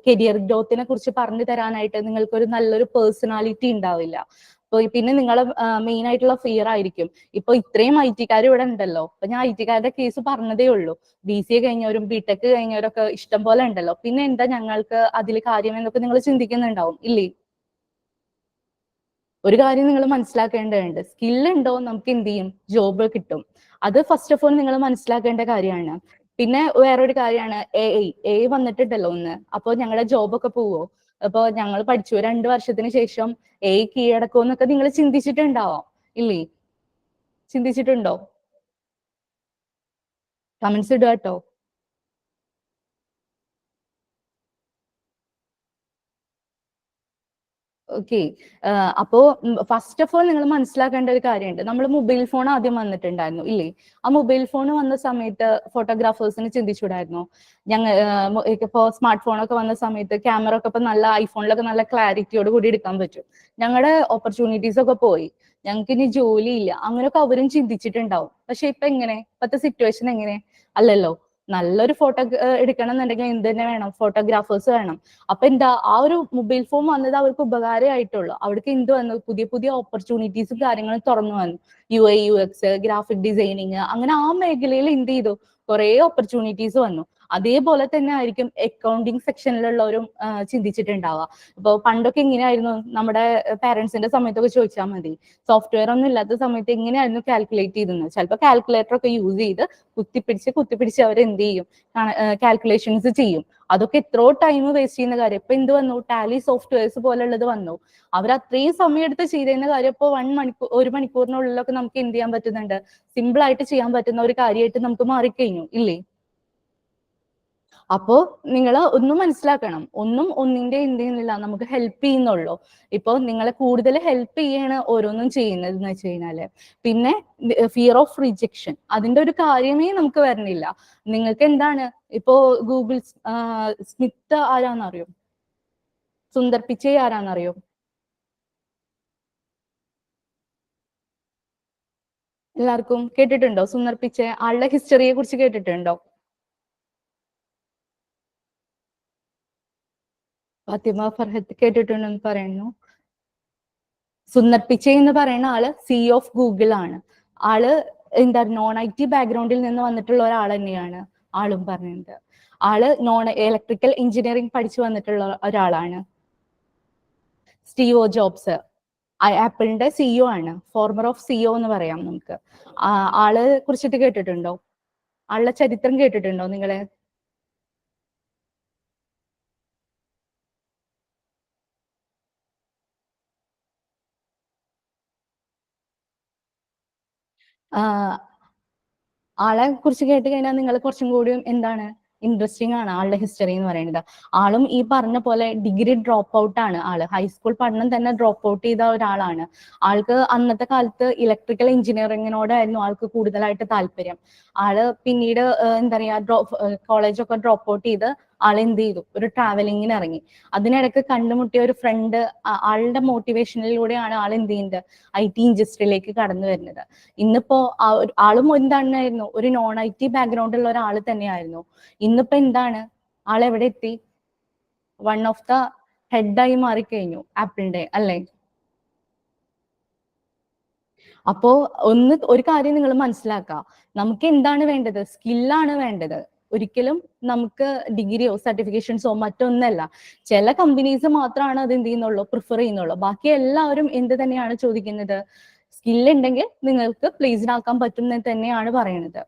കരിയർ ഗ്രോത്തിനെ കുറിച്ച് പറഞ്ഞു തരാനായിട്ട് നിങ്ങൾക്ക് ഒരു നല്ലൊരു പേഴ്സണാലിറ്റി ഉണ്ടാവില്ല. പിന്നെ നിങ്ങളെ മെയിൻ ആയിട്ടുള്ള ഫിയർ ആയിരിക്കും. ഇപ്പൊ ഇത്രയും IT-കാർ ഇവിടെ ഉണ്ടല്ലോ, അപ്പൊ ഞാൻ IT-കാരുടെ കേസ് പറഞ്ഞതേ ഉള്ളൂ. BCA കഴിഞ്ഞവരും BTech കഴിഞ്ഞവരൊക്കെ ഇഷ്ടം പോലെ ഉണ്ടല്ലോ, പിന്നെ എന്താ ഞങ്ങൾക്ക് അതിൽ കാര്യം എന്നൊക്കെ നിങ്ങൾ ചിന്തിക്കുന്നുണ്ടാവും ഇല്ലേ? ഒരു കാര്യം നിങ്ങൾ മനസ്സിലാക്കേണ്ടതുണ്ട്, സ്കിൽ ഉണ്ടോ നമുക്ക് എന്ത് ചെയ്യും, ജോബ് കിട്ടും. അത് ഫസ്റ്റ് ഓഫ് ഓൾ നിങ്ങൾ മനസ്സിലാക്കേണ്ട കാര്യമാണ്. പിന്നെ വേറൊരു കാര്യമാണ് AI വന്നിട്ടുണ്ടല്ലോ ഒന്ന്, അപ്പൊ ഞങ്ങളുടെ ജോബൊക്കെ പോവോ? അപ്പൊ ഞങ്ങൾ പഠിച്ചു 2 വർഷത്തിന് ശേഷം AI കീഴടക്കുമോ എന്നൊക്കെ നിങ്ങൾ ചിന്തിച്ചിട്ടുണ്ടാവാം ഇല്ലേ? ചിന്തിച്ചിട്ടുണ്ടോ? കമന്റ്സ് ഇടുക കേട്ടോ. ഓക്കെ. അപ്പോ ഫസ്റ്റ് ഓഫ് ഓൾ നിങ്ങൾ മനസ്സിലാക്കേണ്ട ഒരു കാര്യമുണ്ട്. നമ്മൾ മൊബൈൽ ഫോൺ ആദ്യം വന്നിട്ടുണ്ടായിരുന്നു ഇല്ലേ? ആ മൊബൈൽ ഫോൺ വന്ന സമയത്ത് ഫോട്ടോഗ്രാഫേഴ്സിന് ചിന്തിച്ചുകൂടായിരുന്നോ? ഇപ്പോ സ്മാർട്ട് ഫോണൊക്കെ വന്ന സമയത്ത് ക്യാമറ ഒക്കെ ഇപ്പൊ നല്ല ഐഫോണിലൊക്കെ നല്ല ക്ലാരിറ്റിയോട് കൂടി എടുക്കാൻ പറ്റും. ഞങ്ങളുടെ ഓപ്പർച്യൂണിറ്റീസ് ഒക്കെ പോയി, ഞങ്ങൾക്ക് ഇനി ജോലിയില്ല, അങ്ങനെയൊക്കെ അവരും ചിന്തിച്ചിട്ടുണ്ടാവും. പക്ഷെ ഇപ്പൊ എങ്ങനെ, ഇപ്പത്തെ സിറ്റുവേഷൻ എങ്ങനെ? അല്ലല്ലോ. നല്ലൊരു ഫോട്ടോ എടുക്കണം എന്നുണ്ടെങ്കിൽ എന്ത് തന്നെ വേണം, ഫോട്ടോഗ്രാഫേഴ്സ് വേണം. അപ്പൊ എന്താ, ആ ഒരു മൊബൈൽ ഫോൺ വന്നത് അവർക്ക് ഉപകാരമായിട്ടുള്ളൂ. അവർക്ക് എന്ത് വന്നു, പുതിയ പുതിയ ഓപ്പർച്യൂണിറ്റീസും കാര്യങ്ങളും തുറന്നു വന്നു. UI UX, ഗ്രാഫിക് ഡിസൈനിങ്, അങ്ങനെ ആ മേഖലയിൽ എന്ത് ചെയ്തു, കുറെ ഓപ്പർച്യൂണിറ്റീസ് വന്നു. അതേപോലെ തന്നെ ആയിരിക്കും അക്കൗണ്ടിങ് സെക്ഷനിലുള്ളവരും ചിന്തിച്ചിട്ടുണ്ടാവുക. ഇപ്പൊ പണ്ടൊക്കെ എങ്ങനെയായിരുന്നു, നമ്മുടെ പാരന്റ്സിന്റെ സമയത്തൊക്കെ ചോദിച്ചാൽ മതി, സോഫ്റ്റ്വെയർ ഒന്നും ഇല്ലാത്ത സമയത്ത് എങ്ങനെയായിരുന്നു കാൽക്കുലേറ്റ് ചെയ്തിരുന്നത്? ചിലപ്പോൾ കാൽക്കുലേറ്റർ ഒക്കെ യൂസ് ചെയ്ത് കുത്തിപ്പിടിച്ച് അവർ എന്ത് ചെയ്യും, കാൽക്കുലേഷൻസ് ചെയ്യും. അതൊക്കെ എത്രയോ ടൈം വേസ്റ്റ് ചെയ്യുന്ന കാര്യം. ഇപ്പൊ എന്ത് വന്നു, ടാലി സോഫ്റ്റ്വെയർസ് പോലുള്ളത് വന്നു. അവർ അത്രയും സമയം എടുത്ത് ചെയ്തിരുന്ന കാര്യം ഇപ്പോൾ 1 മണിക്കൂറിനുള്ളിലൊക്കെ നമുക്ക് എന്ത് ചെയ്യാൻ പറ്റുന്നുണ്ട്, സിമ്പിൾ ആയിട്ട് ചെയ്യാൻ പറ്റുന്ന ഒരു കാര്യമായിട്ട് നമുക്ക് മാറിക്കഴിഞ്ഞു ഇല്ലേ? അപ്പോ നിങ്ങൾ ഒന്നും മനസ്സിലാക്കണം, ഒന്നും ഒന്നിന്റെ എന്ത് ചെയ്യുന്നില്ല, നമുക്ക് ഹെൽപ്പ് ചെയ്യുന്നുള്ളൂ. ഇപ്പൊ നിങ്ങളെ കൂടുതൽ ഹെൽപ്പ് ചെയ്യാണ് ഓരോന്നും ചെയ്യുന്നത് എന്ന് വെച്ച് കഴിഞ്ഞാല്. പിന്നെ ഫിയർ ഓഫ് റിജക്ഷൻ, അതിന്റെ ഒരു കാര്യമേ നമുക്ക് വരണില്ല. നിങ്ങൾക്ക് എന്താണ്, ഇപ്പോ ഗൂഗിൾ സ്മിത്ത് ആരാന്നറിയോ? സുന്ദർ പിച്ചൈ ആരാന്നറിയോ? എല്ലാവർക്കും കേട്ടിട്ടുണ്ടോ സുന്ദർ പിച്ചൈ? ആളുടെ ഹിസ്റ്ററിയെ കുറിച്ച് കേട്ടിട്ടുണ്ടോ? ഫാത്തിമ ഫർഹത്ത് കേട്ടിട്ടുണ്ടെന്ന് പറയുന്നു. സുന്ദർ പിച്ചൈ എന്ന് പറയുന്ന ആള് CEO ഓഫ് ഗൂഗിൾ ആണ്. ആള് എന്താ, നോൺ IT ബാക്ക്ഗ്രൗണ്ടിൽ നിന്ന് വന്നിട്ടുള്ള ഒരാൾ തന്നെയാണ് ആളും പറയുന്നത്. ആള് നോൺ ഇലക്ട്രിക്കൽ എഞ്ചിനീയറിംഗ് പഠിച്ചു വന്നിട്ടുള്ള ഒരാളാണ്. സ്റ്റീവ് ജോബ്സ് ആപ്പിളിന്റെ CEO ആണ്, ഫോർമർ ഓഫ് CEO എന്ന് പറയാം നമുക്ക്. ആളെ കുറിച്ചിട്ട് കേട്ടിട്ടുണ്ടോ? ആളുടെ ചരിത്രം കേട്ടിട്ടുണ്ടോ നിങ്ങള്? ആളെ കുറിച്ച് കേട്ട് കഴിഞ്ഞാൽ നിങ്ങൾ കുറച്ചും കൂടിയും എന്താണ്, ഇൻട്രസ്റ്റിംഗ് ആണ് ആളുടെ ഹിസ്റ്ററി എന്ന് പറയുന്നത്. ആളും ഈ പറഞ്ഞ പോലെ ഡിഗ്രി ഡ്രോപ്പ് ഔട്ട് ആണ്. ആള് ഹൈസ്കൂൾ പഠനം തന്നെ ഡ്രോപ്പ് ഔട്ട് ചെയ്ത ഒരാളാണ്. ആൾക്ക് അന്നത്തെ കാലത്ത് ഇലക്ട്രിക്കൽ എഞ്ചിനീയറിങ്ങിനോടായിരുന്നു ആൾക്ക് കൂടുതലായിട്ട് താല്പര്യം. ആള് പിന്നീട് എന്താ പറയാ, കോളേജൊക്കെ ഡ്രോപ്പ് ഔട്ട് ചെയ്ത് ആളെന്ത് ചെയ്തു, ഒരു ട്രാവലിങ്ങിന് ഇറങ്ങി. അതിനിടയ്ക്ക് കണ്ടുമുട്ടിയ ഒരു ഫ്രണ്ട്, ആളുടെ മോട്ടിവേഷനിലൂടെയാണ് ആൾ എന്ത് ചെയ്യുന്നത്, IT ഇൻഡസ്ട്രിയിലേക്ക് കടന്നു വരുന്നത്. ഇന്നിപ്പോ ആളും എന്തായിരുന്നു, ഒരു നോൺ IT ബാക്ക്ഗ്രൗണ്ട് ഉള്ള ഒരാൾ തന്നെയായിരുന്നു. ഇന്നിപ്പോ എന്താണ്, ആളെവിടെ എത്തി, വൺ ഓഫ് ദ ഹെഡായി മാറിക്കഴിഞ്ഞു ആപ്പിളിന്റെ, അല്ലേ? അപ്പോ ഒരു കാര്യം നിങ്ങൾ മനസ്സിലാക്കുക, നമുക്ക് എന്താണ് വേണ്ടത്, സ്കില്ലാണ് വേണ്ടത്. ഒരിക്കലും നമുക്ക് ഡിഗ്രിയോ സർട്ടിഫിക്കേഷൻസോ മറ്റൊന്നല്ല. ചില കമ്പനീസ് മാത്രമാണ് അത് എന്ത് ചെയ്യുന്നുള്ളൂ, പ്രിഫർ ചെയ്യുന്നുള്ളൂ. ബാക്കി എല്ലാവരും എന്ത് തന്നെയാണ് ചോദിക്കുന്നത്, സ്കിൽ ഉണ്ടെങ്കിൽ നിങ്ങൾക്ക് പ്ലേസ്ഡ് ആക്കാൻ പറ്റും എന്ന് തന്നെയാണ് പറയുന്നത്.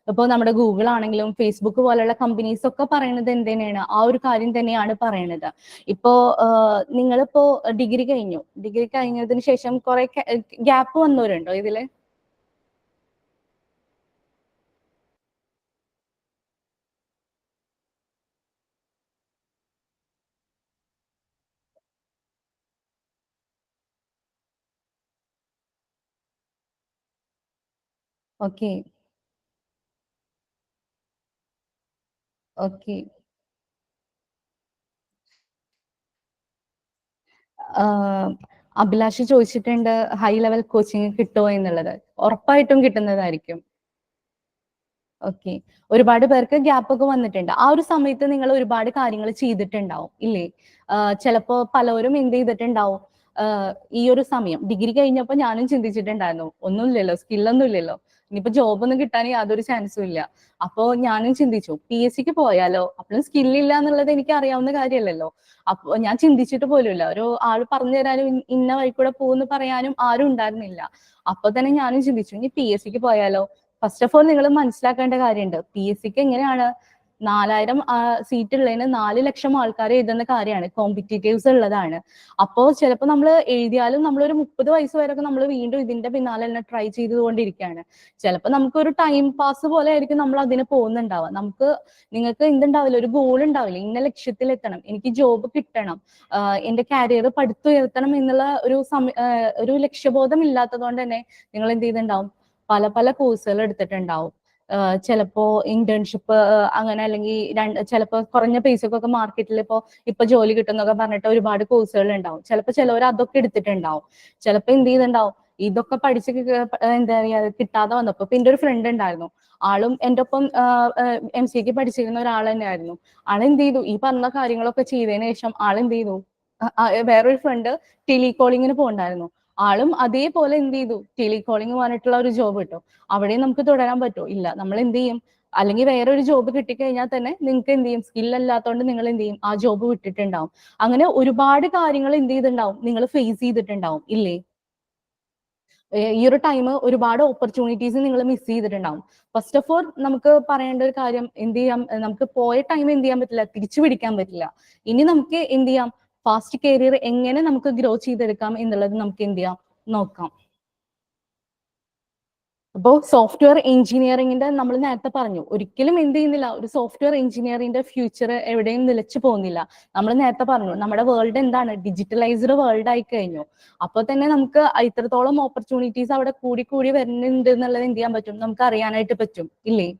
ഇപ്പോൾ നമ്മുടെ ഗൂഗിൾ ആണെങ്കിലും ഫേസ്ബുക്ക് പോലുള്ള കമ്പനീസ് ഒക്കെ പറയുന്നത് എന്ത് തന്നെയാണ്, ആ ഒരു കാര്യം തന്നെയാണ് പറയുന്നത്. ഇപ്പോ നിങ്ങളിപ്പോ ഡിഗ്രി കഴിഞ്ഞതിന് ശേഷം കുറെ ഗ്യാപ്പ് വന്നവരുണ്ടോ ഇതില്? Okay, okay. അഭിലാഷ് ചോദിച്ചിട്ടുണ്ട് ഹൈ ലെവൽ കോച്ചിങ് കിട്ടുമോ എന്നുള്ളത്. ഉറപ്പായിട്ടും കിട്ടുന്നതായിരിക്കും. ഓക്കെ. ഒരുപാട് പേർക്ക് ഗ്യാപ്പ് ഒക്കെ വന്നിട്ടുണ്ട്. ആ ഒരു സമയത്ത് നിങ്ങൾ ഒരുപാട് കാര്യങ്ങൾ ചെയ്തിട്ടുണ്ടാവും ഇല്ലേ? ചിലപ്പോ പലരും എന്ത് ചെയ്തിട്ടുണ്ടാവും, ഈ ഒരു സമയം ഡിഗ്രി കഴിഞ്ഞപ്പോ ഞാനും ചിന്തിച്ചിട്ടുണ്ടായിരുന്നു, ഒന്നുമില്ലല്ലോ, സ്കില്ലൊന്നും ഇല്ലല്ലോ, ഇനിയിപ്പോ ജോബ് ഒന്നും കിട്ടാൻ യാതൊരു ചാൻസും ഇല്ല. അപ്പോ ഞാനും ചിന്തിച്ചു PSCക്ക് പോയാലോ, അപ്പോഴും സ്കില്ലില്ല എന്നുള്ളത് എനിക്ക് അറിയാവുന്ന കാര്യമല്ലല്ലോ. അപ്പൊ ഞാൻ ചിന്തിച്ചിട്ട് പോലുമില്ല, ഒരു ആൾ പറഞ്ഞു തരാനും ഇന്ന വഴി കൂടെ പോകുന്നു പറയാനും ആരും ഉണ്ടായിരുന്നില്ല. അപ്പൊ തന്നെ ഞാനും ചിന്തിച്ചു, ഇനി PSCക്ക് പോയാലോ. ഫസ്റ്റ് ഓഫ് ഓൾ നിങ്ങൾ മനസ്സിലാക്കേണ്ട കാര്യമുണ്ട്, PSCക്ക് എങ്ങനെയാണ് 4000 സീറ്റ് ഉള്ളതിന് 4 ലക്ഷം ആൾക്കാർ എഴുതുന്ന കാര്യമാണ്, കോമ്പറ്റീറ്റീവ്സ് ഉള്ളതാണ്. അപ്പോൾ ചിലപ്പോൾ നമ്മൾ എഴുതിയാലും നമ്മൾ ഒരു 30 വയസ്സ് വരെയൊക്കെ നമ്മൾ വീണ്ടും ഇതിന്റെ പിന്നാലെ തന്നെ ട്രൈ ചെയ്തുകൊണ്ടിരിക്കുകയാണ്. ചിലപ്പോൾ നമുക്കൊരു ടൈം പാസ് പോലെ ആയിരിക്കും നമ്മൾ അതിന് പോകുന്നുണ്ടാവുക. നിങ്ങൾക്ക് എന്തുണ്ടാവില്ല, ഒരു ഗോൾ ഉണ്ടാവില്ല, ഇന്ന ലക്ഷ്യത്തിൽ എത്തണം, എനിക്ക് ജോബ് കിട്ടണം, എന്റെ കരിയർ പടുത്തുയർത്തണം എന്നുള്ള ഒരു ലക്ഷ്യബോധം ഇല്ലാത്തത് കൊണ്ട് തന്നെ നിങ്ങൾ എന്ത് ചെയ്തിട്ടുണ്ടാവും, പല പല കോഴ്സുകൾ എടുത്തിട്ടുണ്ടാവും. ചിലപ്പോ ഇന്റേൺഷിപ്പ് അങ്ങനെ, അല്ലെങ്കിൽ ചിലപ്പോ കുറഞ്ഞ പൈസക്കൊക്കെ മാർക്കറ്റിൽ ഇപ്പൊ ജോലി കിട്ടുന്നൊക്കെ പറഞ്ഞിട്ട് ഒരുപാട് കോഴ്സുകൾ ഉണ്ടാവും. ചിലപ്പോ ചിലവർ അതൊക്കെ എടുത്തിട്ടുണ്ടാവും. ചിലപ്പോ എന്ത് ചെയ്തിട്ടുണ്ടാവും, ഇതൊക്കെ പഠിച്ച് എന്താ പറയാ കിട്ടാതെ വന്നപ്പോ ഇപ്പൊ എന്റെ ഒരു ഫ്രണ്ട് ഉണ്ടായിരുന്നു, ആളും എന്റെ ഒപ്പം MCAക്ക് പഠിച്ചിരുന്ന ഒരാൾ തന്നെയായിരുന്നു. ആളെന്ത് ചെയ്തു, ഈ പറഞ്ഞ കാര്യങ്ങളൊക്കെ ചെയ്തതിനു ശേഷം ആളെന്ത് ചെയ്തു, വേറൊരു ഫ്രണ്ട് ടെലികോളിങ്ങിന് പോകണ്ടായിരുന്നു, ആളും അതേപോലെ എന്ത് ചെയ്തു, ടെലികോളിംഗ് പറഞ്ഞിട്ടുള്ള ഒരു ജോബ് കിട്ടും. അവിടെ നമുക്ക് തുടരാൻ പറ്റുമോ, ഇല്ല. നമ്മൾ എന്ത് ചെയ്യും, അല്ലെങ്കിൽ വേറെ ഒരു ജോബ് കിട്ടിക്കഴിഞ്ഞാൽ തന്നെ നിങ്ങൾക്ക് എന്ത് ചെയ്യും, സ്കിൽ അല്ലാത്തതുകൊണ്ട് നിങ്ങൾ എന്ത് ചെയ്യും, ആ ജോബ് വിട്ടിട്ടുണ്ടാവും. അങ്ങനെ ഒരുപാട് കാര്യങ്ങൾ എന്ത് ചെയ്തിട്ടുണ്ടാവും, നിങ്ങൾ ഫേസ് ചെയ്തിട്ടുണ്ടാവും ഇല്ലേ? ഈ ഒരു ടൈം ഒരുപാട് ഓപ്പർച്യൂണിറ്റീസ് നിങ്ങൾ മിസ് ചെയ്തിട്ടുണ്ടാവും. ഫസ്റ്റ് ഓഫ് ഓൾ നമുക്ക് പറയേണ്ട ഒരു കാര്യം, എന്ത് ചെയ്യാം, നമുക്ക് പോയ ടൈം എന്ത് ചെയ്യാൻ പറ്റില്ല, തിരിച്ചു പിടിക്കാൻ പറ്റില്ല. ഇനി നമുക്ക് എന്ത് ചെയ്യാം, ഫാസ്റ്റ് കരിയർ എങ്ങനെ നമുക്ക് ഗ്രോ ചെയ്തെടുക്കാം എന്നുള്ളത് നമുക്ക് എന്ത് ചെയ്യാം, നോക്കാം. അപ്പോൾ സോഫ്റ്റ്വെയർ എഞ്ചിനീയറിംഗിന്റെ നമ്മൾ നേരത്തെ പറഞ്ഞു, ഒരിക്കലും എന്ത് ചെയ്യുന്നില്ല, ഒരു സോഫ്റ്റ്വെയർ എഞ്ചിനീയറിംഗിന്റെ ഫ്യൂച്ചർ എവിടെയും നിലച്ചു പോകുന്നില്ല. നമ്മൾ നേരത്തെ പറഞ്ഞു, നമ്മുടെ വേൾഡ് എന്താണ്, ഡിജിറ്റലൈസ്ഡ് വേൾഡ് ആയി കഴിഞ്ഞു. അപ്പോൾ തന്നെ നമുക്ക് ഇത്രത്തോളം ഓപ്പർച്യൂണിറ്റീസ് അവിടെ കൂടി കൂടി വരുന്നുണ്ട് എന്നുള്ളത് എന്ത് ചെയ്യാൻ പറ്റും, നമുക്ക് അറിയാനായിട്ട് പറ്റും ഇല്ലേ?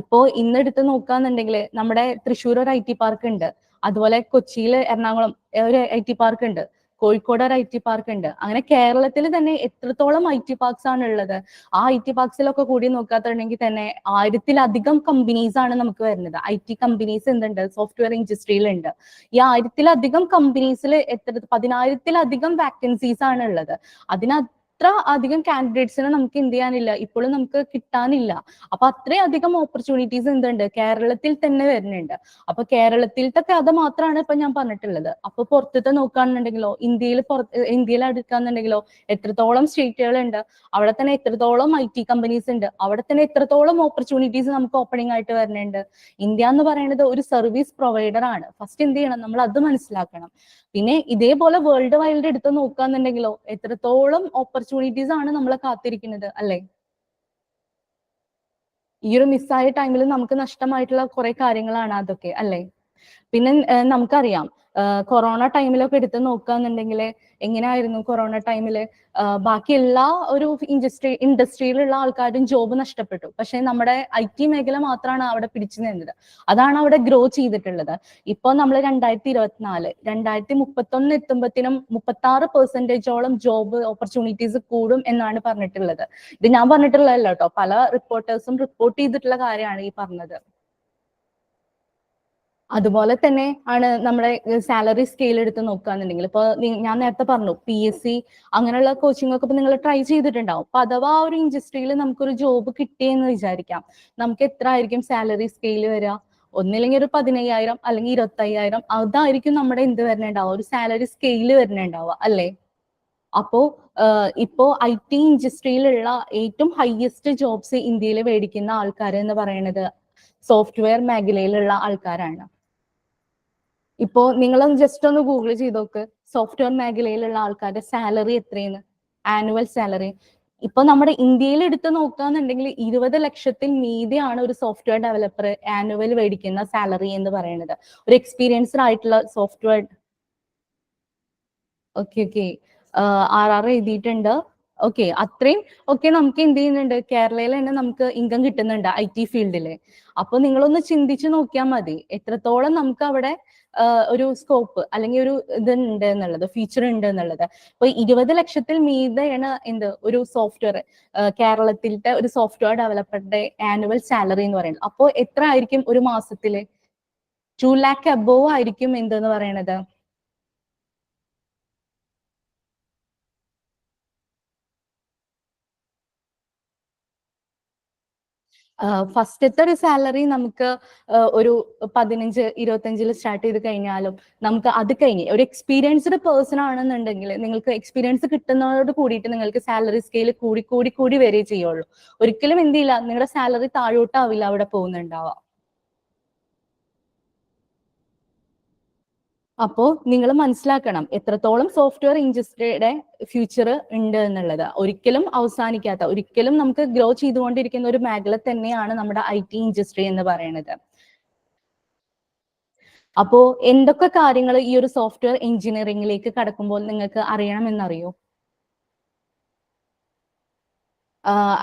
ഇപ്പോ ഇന്ന് എടുത്ത് നോക്കാന്നുണ്ടെങ്കിൽ നമ്മുടെ തൃശ്ശൂർ ഒരു IT പാർക്ക് ഉണ്ട്, അതുപോലെ കൊച്ചിയിൽ എറണാകുളം ഒരു IT പാർക്ക് ഉണ്ട്, കോഴിക്കോട് ഒരു IT പാർക്ക് ഉണ്ട്. അങ്ങനെ കേരളത്തിൽ തന്നെ എത്രത്തോളം IT പാർക്സ് ആണ് ഉള്ളത്. ആ IT പാർക്സിലൊക്കെ കൂടി നോക്കാത്തുണ്ടെങ്കിൽ തന്നെ 1000-ലധികം കമ്പനീസ് ആണ് നമുക്ക് വരുന്നത്. IT കമ്പനീസ് എന്തുണ്ട്, സോഫ്റ്റ്വെയർ ഇൻഡസ്ട്രിയിലുണ്ട്. ഈ 1000-ലധികം കമ്പനീസിൽ 10,000-ലധികം വാക്കൻസീസ് ആണ് ഉള്ളത്. അത്ര അധികം കാൻഡിഡേറ്റ്സിനെ നമുക്ക് എന്ത് ചെയ്യാനില്ല, ഇപ്പോഴും നമുക്ക് കിട്ടാനില്ല. അപ്പൊ അത്രയധികം ഓപ്പർച്യൂണിറ്റീസ് എന്തുണ്ട്, കേരളത്തിൽ തന്നെ വരുന്നുണ്ട്. അപ്പൊ കേരളത്തിലത്തെ കഥ മാത്രമാണ് ഇപ്പൊ ഞാൻ പറഞ്ഞിട്ടുള്ളത്. അപ്പൊ പുറത്തത്തെ നോക്കുകയാണെന്നുണ്ടെങ്കിലോ, ഇന്ത്യയിൽ എടുക്കാന്നുണ്ടെങ്കിലോ എത്രത്തോളം സ്റ്റേറ്റുകളുണ്ട്, അവിടെ തന്നെ എത്രത്തോളം IT കമ്പനീസ് ഉണ്ട്, അവിടെ തന്നെ എത്രത്തോളം ഓപ്പർച്യൂണിറ്റീസ് നമുക്ക് ഓപ്പണിംഗ് ആയിട്ട് വരുന്നുണ്ട്. ഇന്ത്യ എന്ന് പറയുന്നത് ഒരു സർവീസ് പ്രൊവൈഡർ ആണ്. ഫസ്റ്റ് എന്ത് ചെയ്യണം, നമ്മൾ അത് മനസ്സിലാക്കണം. പിന്നെ ഇതേപോലെ വേൾഡ് വൈഡ് എടുത്ത് നോക്കുകയാണെന്നുണ്ടെങ്കിലോ എത്രത്തോളം ഓപ്പർച്യൂണിറ്റീസ് ആണ് നമ്മളെ കാത്തിരിക്കുന്നത്, അല്ലെ? ഈ ഒരു മിസ്സായ ടൈമിൽ നമുക്ക് നഷ്ടമായിട്ടുള്ള കുറെ കാര്യങ്ങളാണ് അതൊക്കെ, അല്ലെ? പിന്നെ നമുക്കറിയാം കൊറോണ ടൈമിലൊക്കെ എടുത്ത് നോക്കുകയാണെന്നുണ്ടെങ്കിൽ എങ്ങനെയായിരുന്നു കൊറോണ ടൈമില് ബാക്കി എല്ലാ ഒരു ഇൻഡസ്ട്രിയിലുള്ള ആൾക്കാരും ജോബ് നഷ്ടപ്പെട്ടു. പക്ഷെ നമ്മുടെ IT മേഖല മാത്രമാണ് അവിടെ പിടിച്ചു നിന്നത്. അതാണ് അവിടെ ഗ്രോ ചെയ്തിട്ടുള്ളത്. ഇപ്പൊ നമ്മൾ 2024 2031 എത്തുമ്പത്തിനും 36% ജോബ് ഓപ്പർച്യൂണിറ്റീസ് കൂടും എന്നാണ് പറഞ്ഞിട്ടുള്ളത്. ഇത് ഞാൻ പറഞ്ഞിട്ടുള്ളതല്ല കേട്ടോ, പല റിപ്പോർട്ടേഴ്സും റിപ്പോർട്ട് ചെയ്തിട്ടുള്ള കാര്യമാണ് ഈ പറഞ്ഞത്. അതുപോലെ തന്നെ ആണ് നമ്മുടെ സാലറി സ്കെയിൽ എടുത്ത് നോക്കുകയാണെന്നുണ്ടെങ്കിൽ ഇപ്പൊ ഞാൻ നേരത്തെ പറഞ്ഞു PSC അങ്ങനെയുള്ള കോച്ചിങ് ഒക്കെ ഇപ്പൊ നിങ്ങൾ ട്രൈ ചെയ്തിട്ടുണ്ടാവും. അപ്പൊ അഥവാ ഒരു ഇൻഡസ്ട്രിയിൽ നമുക്കൊരു ജോബ് കിട്ടിയെന്ന് വിചാരിക്കാം, നമുക്ക് എത്ര ആയിരിക്കും സാലറി സ്കെയിൽ വരിക? ഒന്നില്ലെങ്കിൽ ഒരു 15,000 അല്ലെങ്കിൽ 25,000 അതായിരിക്കും നമ്മുടെ എന്ത് വരുന്നുണ്ടാവുക, ഒരു സാലറി സ്കെയിൽ വരുന്നുണ്ടാവുക അല്ലേ? അപ്പോ ഇപ്പോ IT ഇൻഡസ്ട്രിയിലുള്ള ഏറ്റവും ഹയസ്റ്റ് ജോബ്സ് ഇന്ത്യയിൽ മേടിക്കുന്ന ആൾക്കാർ എന്ന് പറയുന്നത് സോഫ്റ്റ്വെയർ മേഖലയിലുള്ള ആൾക്കാരാണ്. ഇപ്പോ നിങ്ങളൊന്ന് ജസ്റ്റ് ഒന്ന് ഗൂഗിൾ ചെയ്ത് നോക്ക്, സോഫ്റ്റ്വെയർ മേഖലയിലുള്ള ആൾക്കാരുടെ സാലറി എത്രയെന്ന്, ആനുവൽ സാലറി. ഇപ്പൊ നമ്മുടെ ഇന്ത്യയിൽ എടുത്ത് നോക്കുകയാണെന്നുണ്ടെങ്കിൽ 20 ലക്ഷത്തിൽ മീതിയാണ് ഒരു സോഫ്റ്റ്വെയർ ഡെവലപ്പർ ആനുവൽ മേടിക്കുന്ന സാലറി എന്ന് പറയുന്നത്. ഒരു എക്സ്പീരിയൻസ്ഡ് ആയിട്ടുള്ള സോഫ്റ്റ്വെയർ ഓക്കെ RR എഴുതിയിട്ടുണ്ട്. ഓക്കെ, അത്രയും ഒക്കെ നമുക്ക് എന്ത് ചെയ്യുന്നുണ്ട്, കേരളയിൽ തന്നെ നമുക്ക് ഇൻകം കിട്ടുന്നുണ്ട് IT ഫീൽഡില്. അപ്പൊ നിങ്ങളൊന്ന് ചിന്തിച്ചു നോക്കിയാൽ മതി എത്രത്തോളം നമുക്ക് അവിടെ ഒരു സ്കോപ്പ് അല്ലെങ്കിൽ ഒരു ഇതുണ്ട് എന്നുള്ളത്, ഫീച്ചർ ഉണ്ട് എന്നുള്ളത്. ഇപ്പൊ 20 ലക്ഷത്തിൽ മീതെയാണ് എന്ത് ഒരു സോഫ്റ്റ്വെയർ കേരളത്തിലത്തെ ഒരു സോഫ്റ്റ്വെയർ ഡെവലപ്പറുടെ ആനുവൽ സാലറി എന്ന് പറയുന്നത്. അപ്പോൾ എത്ര ആയിരിക്കും ഒരു മാസത്തില്? 2 lakh above ആയിരിക്കും എന്തെന്ന് പറയണത്. ഫസ്റ്റത്തെ ഒരു സാലറി നമുക്ക് ഒരു 15-25 സ്റ്റാർട്ട് ചെയ്ത് കഴിഞ്ഞാലും നമുക്ക് അത് കഴിഞ്ഞ് ഒരു എക്സ്പീരിയൻസ്ഡ് പേഴ്സൺ ആണെന്നുണ്ടെങ്കിൽ നിങ്ങൾക്ക് എക്സ്പീരിയൻസ് കിട്ടുന്നതോട് കൂടിയിട്ട് നിങ്ങൾക്ക് സാലറി സ്കെയിൽ കൂടി കൂടി കൂടി വരികയേ ചെയ്യുള്ളൂ. ഒരിക്കലും എന്ത് ചെയ്യില്ല, നിങ്ങളുടെ സാലറി താഴോട്ടാവില്ല അവിടെ പോകുന്നുണ്ടാവുക. അപ്പോ നിങ്ങൾ മനസ്സിലാക്കണം എത്രത്തോളം സോഫ്റ്റ്വെയർ ഇൻഡസ്ട്രിയുടെ ഫ്യൂച്ചർ ഉണ്ട് എന്നുള്ളത്. ഒരിക്കലും അവസാനിക്കാത്ത, ഒരിക്കലും നമുക്ക് ഗ്രോ ചെയ്തുകൊണ്ടിരിക്കുന്ന ഒരു മേഖല തന്നെയാണ് നമ്മുടെ IT ഇൻഡസ്ട്രി എന്ന് പറയുന്നത്. അപ്പോ എന്തൊക്കെ കാര്യങ്ങൾ ഈ ഒരു സോഫ്റ്റ്വെയർ എഞ്ചിനീയറിംഗിലേക്ക് കടക്കുമ്പോൾ നിങ്ങൾക്ക് അറിയണമെന്നറിയോ?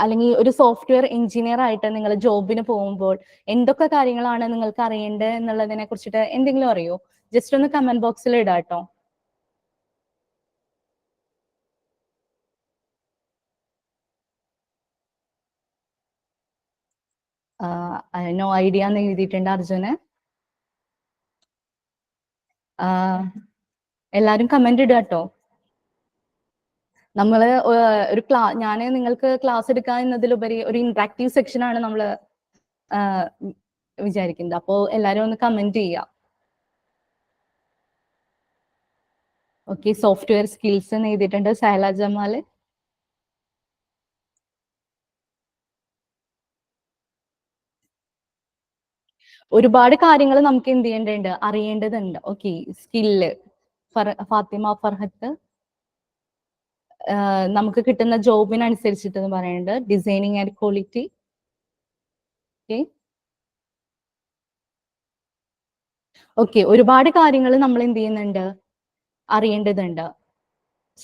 അല്ലെങ്കിൽ ഒരു സോഫ്റ്റ്വെയർ എഞ്ചിനീയർ ആയിട്ട് നിങ്ങൾ ജോബിന് പോകുമ്പോൾ എന്തൊക്കെ കാര്യങ്ങളാണ് നിങ്ങൾക്ക് അറിയേണ്ടത് എന്നുള്ളതിനെ കുറിച്ചിട്ട് എന്തെങ്കിലും അറിയോ? ജസ്റ്റ് ഒന്ന് കമന്റ് ബോക്സിൽ ഇടാട്ടോ. നോ ഐഡിയ എന്ന് എഴുതിയിട്ടുണ്ട് അർജുന്. എല്ലാരും കമന്റ് ഇടാട്ടോ. നമ്മള് ഒരു ഞാൻ നിങ്ങൾക്ക് ക്ലാസ് എടുക്കാൻ എന്നതിലുപരി ഒരു ഇന്ററാക്റ്റീവ് സെക്ഷൻ ആണ് നമ്മൾ വിചാരിക്കുന്നത്. അപ്പോ എല്ലാരും ഒന്ന് കമന്റ് ചെയ്യാം. ഓക്കെ, സോഫ്റ്റ്വെയർ സ്കിൽസ് എന്ന് എഴുതിയിട്ടുണ്ട് സഹല ജമാല്. ഒരുപാട് കാര്യങ്ങൾ നമുക്ക് എന്ത് ചെയ്യേണ്ടതുണ്ട്, അറിയേണ്ടതുണ്ട്. ഓക്കെ, സ്കില്ല് ഫാത്തിമ ഫർഹത്ത് നമുക്ക് കിട്ടുന്ന ജോബിനനുസരിച്ചിട്ട് പറയുന്നുണ്ട്. Designing and quality. ഓക്കെ, ഒരുപാട് കാര്യങ്ങൾ നമ്മൾ എന്ത് ചെയ്യുന്നുണ്ട്, അറിയേണ്ടതുണ്ട്.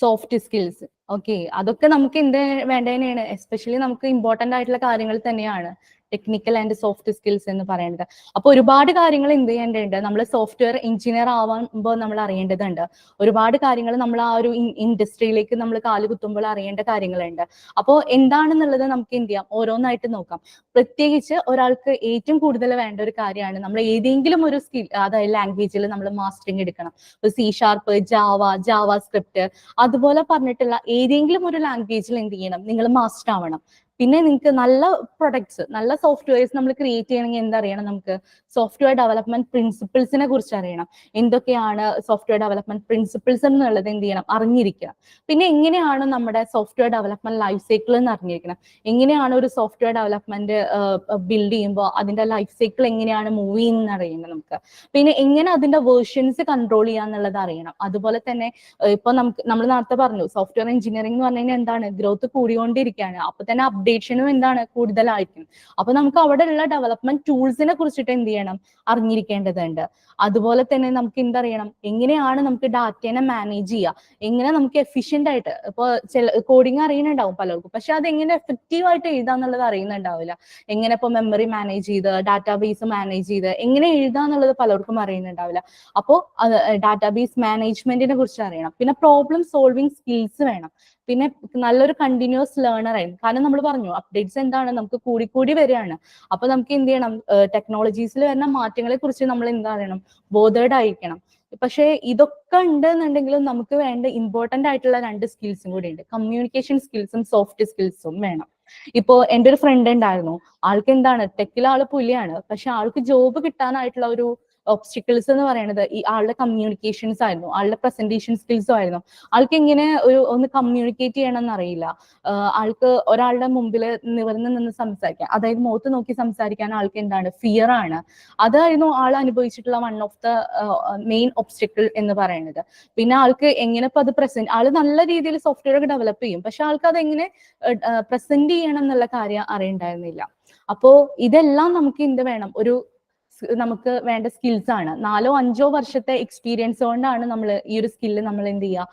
Soft skills. ഓക്കെ, അതൊക്കെ നമുക്ക് എന്ത് വേണ്ടതന്നെയാണ്, എസ്പെഷ്യലി നമുക്ക് ഇമ്പോർട്ടന്റ് ആയിട്ടുള്ള കാര്യങ്ങൾ തന്നെയാണ് ടെക്നിക്കൽ ആൻഡ് സോഫ്റ്റ് സ്കിൽസ് എന്ന് പറയുന്നത്. അപ്പൊ ഒരുപാട് കാര്യങ്ങൾ എന്ത് ചെയ്യേണ്ടതുണ്ട്, നമ്മൾ സോഫ്റ്റ്വെയർ എഞ്ചിനീയർ ആവുമ്പോൾ നമ്മൾ അറിയേണ്ടതുണ്ട്. ഒരുപാട് കാര്യങ്ങൾ നമ്മൾ ആ ഒരു ഇൻഡസ്ട്രിയിലേക്ക് നമ്മൾ കാലുകുത്തുമ്പോൾ അറിയേണ്ട കാര്യങ്ങളുണ്ട്. അപ്പോൾ എന്താണെന്നുള്ളത് നമുക്ക് എന്ത് ചെയ്യാം, ഓരോന്നായിട്ട് നോക്കാം. പ്രത്യേകിച്ച് ഒരാൾക്ക് ഏറ്റവും കൂടുതൽ വേണ്ട ഒരു കാര്യമാണ് നമ്മൾ ഏതെങ്കിലും ഒരു സ്കിൽ, അതായത് ലാംഗ്വേജിൽ നമ്മൾ മാസ്റ്ററിങ് എടുക്കണം. C#, ജാവ സ്ക്രിപ്റ്റ് അതുപോലെ പറഞ്ഞിട്ടുള്ള ഏതെങ്കിലും ഒരു ലാംഗ്വേജിൽ എന്ത് ചെയ്യണം, നിങ്ങൾ മാസ്റ്റർ ആവണം. പിന്നെ നിങ്ങൾക്ക് നല്ല പ്രൊഡക്ട്സ്, നല്ല സോഫ്റ്റ്വെയർസ് നമ്മൾ ക്രിയേറ്റ് ചെയ്യണമെങ്കിൽ എന്തറിയണം, നമുക്ക് സോഫ്റ്റ്വെയർ ഡെവലപ്മെന്റ് പ്രിൻസിപ്പിൾസിനെ കുറിച്ച് അറിയണം. എന്തൊക്കെയാണ് സോഫ്റ്റ്വെയർ ഡെവലപ്മെന്റ് പ്രിൻസിപ്പിൾസ് എന്നുള്ളത് എന്ത് ചെയ്യണം, അറിഞ്ഞിരിക്കണം. പിന്നെ എങ്ങനെയാണ് നമ്മുടെ സോഫ്റ്റ്വെയർ ഡെവലപ്മെന്റ് ലൈഫ് സൈക്കിൾ എന്ന് അറിഞ്ഞിരിക്കണം. എങ്ങനെയാണ് ഒരു സോഫ്റ്റ്വെയർ ഡെവലപ്മെന്റ് ബിൽഡ് ചെയ്യുമ്പോൾ അതിന്റെ ലൈഫ് സൈക്കിൾ എങ്ങനെയാണ് മൂവ് ചെയ്യുന്നത് അറിയണം നമുക്ക്. പിന്നെ എങ്ങനെ അതിന്റെ വേർഷൻസ് കൺട്രോൾ ചെയ്യാന്നുള്ളത് അറിയണം. അതുപോലെ തന്നെ ഇപ്പൊ നമ്മൾ നേരത്തെ പറഞ്ഞു സോഫ്റ്റ്വെയർ എഞ്ചിനീയറിംഗ് എന്ന് പറഞ്ഞു കഴിഞ്ഞാൽ എന്താണ്, ഗ്രോത്ത് കൂടിക്കൊണ്ടിരിക്കുകയാണ്. അപ്പൊ തന്നെ എക്സ്പെക്ടേഷനും എന്താണ് കൂടുതലായിരിക്കും. അപ്പൊ നമുക്ക് അവിടെയുള്ള ഡെവലപ്മെന്റ് ടൂൾസിനെ കുറിച്ചിട്ട് എന്ത് ചെയ്യണം, അറിഞ്ഞിരിക്കേണ്ടതുണ്ട്. അതുപോലെ തന്നെ നമുക്ക് എന്തറിയണം, എങ്ങനെയാണ് നമുക്ക് ഡാറ്റേനെ മാനേജ് ചെയ്യുക, എങ്ങനെ നമുക്ക് എഫിഷ്യന്റ് ആയിട്ട്, ഇപ്പൊ കോഡിങ് അറിയുന്നുണ്ടാവും പലർക്കും, പക്ഷെ അത് എങ്ങനെ എഫക്റ്റീവ് ആയിട്ട് എഴുതാന്നുള്ളത് അറിയുന്നുണ്ടാവില്ല. എങ്ങനെ ഇപ്പൊ മെമ്മറി മാനേജ് ചെയ്ത് ഡാറ്റാബേസ് മാനേജ് ചെയ്ത് എങ്ങനെ എഴുതാന്നുള്ളത് പലർക്കും അറിയുന്നുണ്ടാവില്ല. അപ്പോൾ ഡാറ്റാബേസ് മാനേജ്മെന്റിനെ കുറിച്ച് അറിയണം. പിന്നെ പ്രോബ്ലം സോൾവിങ് സ്കിൽസ് വേണം. പിന്നെ നല്ലൊരു കണ്ടിന്യൂസ് ലേണർ ആയിരുന്നു. കാരണം നമ്മൾ പറഞ്ഞു അപ്ഡേറ്റ്സ് എന്താണ്, നമുക്ക് കൂടിക്കൂടി വരികയാണ്. അപ്പൊ നമുക്ക് എന്ത് ചെയ്യണം, ടെക്നോളജീസിൽ വരുന്ന മാറ്റങ്ങളെ കുറിച്ച് നമ്മൾ എന്താ പറയണം, ബോധേഡ് ആയിരിക്കണം. പക്ഷേ ഇതൊക്കെ ഉണ്ട് എന്നുണ്ടെങ്കിലും നമുക്ക് വേണ്ട ഇമ്പോർട്ടന്റ് ആയിട്ടുള്ള 2 സ്കിൽസും കൂടി ഉണ്ട്. കമ്മ്യൂണിക്കേഷൻ സ്കിൽസും സോഫ്റ്റ് സ്കിൽസും വേണം. ഇപ്പോ എൻ്റെ ഒരു ഫ്രണ്ട് ഉണ്ടായിരുന്നു, ആൾക്ക് എന്താണ്, ടെക്കിലെ ആള് പുലിയാണ്, പക്ഷെ ആൾക്ക് ജോബ് കിട്ടാനായിട്ടുള്ള ഒരു ഒബ്സ്റ്റിക്കിൾസ് എന്ന് പറയുന്നത് ഈ ആളുടെ കമ്മ്യൂണിക്കേഷൻസ് ആയിരുന്നു, ആളുടെ പ്രസന്റേഷൻ സ്കിൽസും ആയിരുന്നു. ആൾക്ക് ഇങ്ങനെ ഒന്ന് കമ്മ്യൂണിക്കേറ്റ് ചെയ്യണം എന്നറിയില്ല. ആൾക്ക് ഒരാളുടെ മുമ്പിൽ നിവർന്ന് നിന്ന് സംസാരിക്കാൻ, അതായത് മുഖത്ത് നോക്കി സംസാരിക്കാൻ ആൾക്ക് എന്താണ്, ഫിയർ ആണ്. അതായിരുന്നു ആൾ അനുഭവിച്ചിട്ടുള്ള വൺ ഓഫ് ദ മെയിൻ ഒബ്സ്റ്റിക്കിൾ എന്ന് പറയുന്നത്. പിന്നെ ആൾക്ക് എങ്ങനെ ഇപ്പൊ അത് പ്രസന്റ്, ആള് നല്ല രീതിയിൽ സോഫ്റ്റ്വെയർ ഒക്കെ ഡെവലപ്പ് ചെയ്യും, പക്ഷെ ആൾക്ക് അത് എങ്ങനെ പ്രസന്റ് ചെയ്യണം എന്നുള്ള കാര്യം അറിയണ്ടായിരുന്നില്ല. അപ്പോ ഇതെല്ലാം നമുക്ക് എന്ത് വേണം, നമുക്ക് വേണ്ട സ്കിൽസ് ആണ്. 4-5 വർഷത്തെ എക്സ്പീരിയൻസ് കൊണ്ടാണ് നമ്മൾ ഈ ഒരു സ്കില്ല് നമ്മൾ എന്ത് ചെയ്യുക,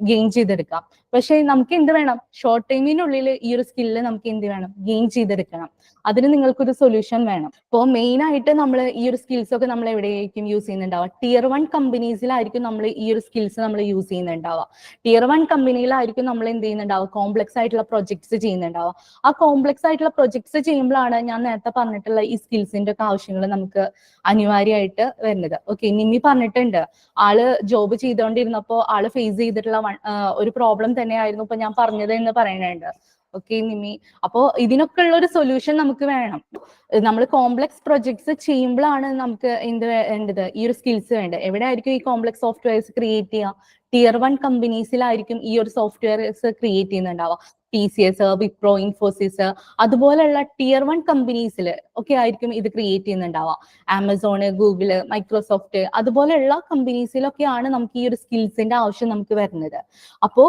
ഗെയിൻ ചെയ്തെടുക്കാം. പക്ഷെ നമുക്ക് എന്ത് വേണം, ഷോർട്ട് ടൈമിനുള്ളിൽ ഈ ഒരു സ്കില്ല് നമുക്ക് എന്ത് വേണം, ഗെയിൻ ചെയ്തെടുക്കണം. അതിന് നിങ്ങൾക്കൊരു സൊല്യൂഷൻ വേണം. ഇപ്പോൾ മെയിൻ ആയിട്ട് നമ്മൾ ഈ ഒരു സ്കിൽസ് ഒക്കെ നമ്മൾ എവിടെയായിരിക്കും യൂസ് ചെയ്യുന്നുണ്ടാവുക, Tier 1 കമ്പനീസിലായിരിക്കും നമ്മൾ ഈ ഒരു സ്കിൽസ് നമ്മൾ യൂസ് ചെയ്യുന്നുണ്ടാവുക. Tier 1 കമ്പനിയിലായിരിക്കും നമ്മൾ എന്ത് ചെയ്യുന്നുണ്ടാവുക, കോംപ്ലക്സ് ആയിട്ടുള്ള പ്രൊജക്ട്സ് ചെയ്യുന്നുണ്ടാവുക. ആ കോംപ്ലക്സ് ആയിട്ടുള്ള പ്രൊജക്ട്സ് ചെയ്യുമ്പോഴാണ് ഞാൻ നേരത്തെ പറഞ്ഞിട്ടുള്ള ഈ സ്കിൽസിന്റെ ഒക്കെ ആവശ്യങ്ങൾ നമുക്ക് അനിവാര്യമായിട്ട് വരുന്നത്. ഓക്കെ, നിമ്മി പറഞ്ഞിട്ടുണ്ട്, ആള് ജോബ് ചെയ്തുകൊണ്ടിരുന്നപ്പോൾ ആള് ഫേസ് ചെയ്തിട്ടുള്ള ഒരു പ്രോബ്ലം തന്നെയായിരുന്നു ഇപ്പൊ ഞാൻ പറഞ്ഞത് എന്ന് പറയുന്നുണ്ട്. ഓക്കെ നിമ്മി, അപ്പോ ഇതിനൊക്കെ ഉള്ള ഒരു സൊല്യൂഷൻ നമുക്ക് വേണം. നമ്മൾ കോംപ്ലക്സ് പ്രൊജക്ട്സ് ചെയ്യുമ്പോഴാണ് നമുക്ക് എന്ത് വേണ്ടത്, ഈ ഒരു സ്കിൽസ് വേണ്ടത്. എവിടെ ആയിരിക്കും ഈ കോംപ്ലക്സ് സോഫ്റ്റ്വെയർസ് ക്രിയേറ്റ് ചെയ്യുക, Tier 1 കമ്പനീസിലായിരിക്കും ഈ ഒരു സോഫ്റ്റ്വെയർസ് ക്രിയേറ്റ് ചെയ്യുന്നുണ്ടാവുക. TCS, വിപ്രോ, ഇൻഫോസിസ് അതുപോലെയുള്ള Tier 1 കമ്പനീസിൽ ഒക്കെ ആയിരിക്കും ഇത് ക്രിയേറ്റ് ചെയ്യുന്നുണ്ടാവുക. ആമസോണ്, ഗൂഗിള്, മൈക്രോസോഫ്റ്റ് അതുപോലെയുള്ള കമ്പനീസിലൊക്കെയാണ് നമുക്ക് ഈ ഒരു സ്കിൽസിന്റെ ആവശ്യം നമുക്ക് വരുന്നത്. അപ്പോ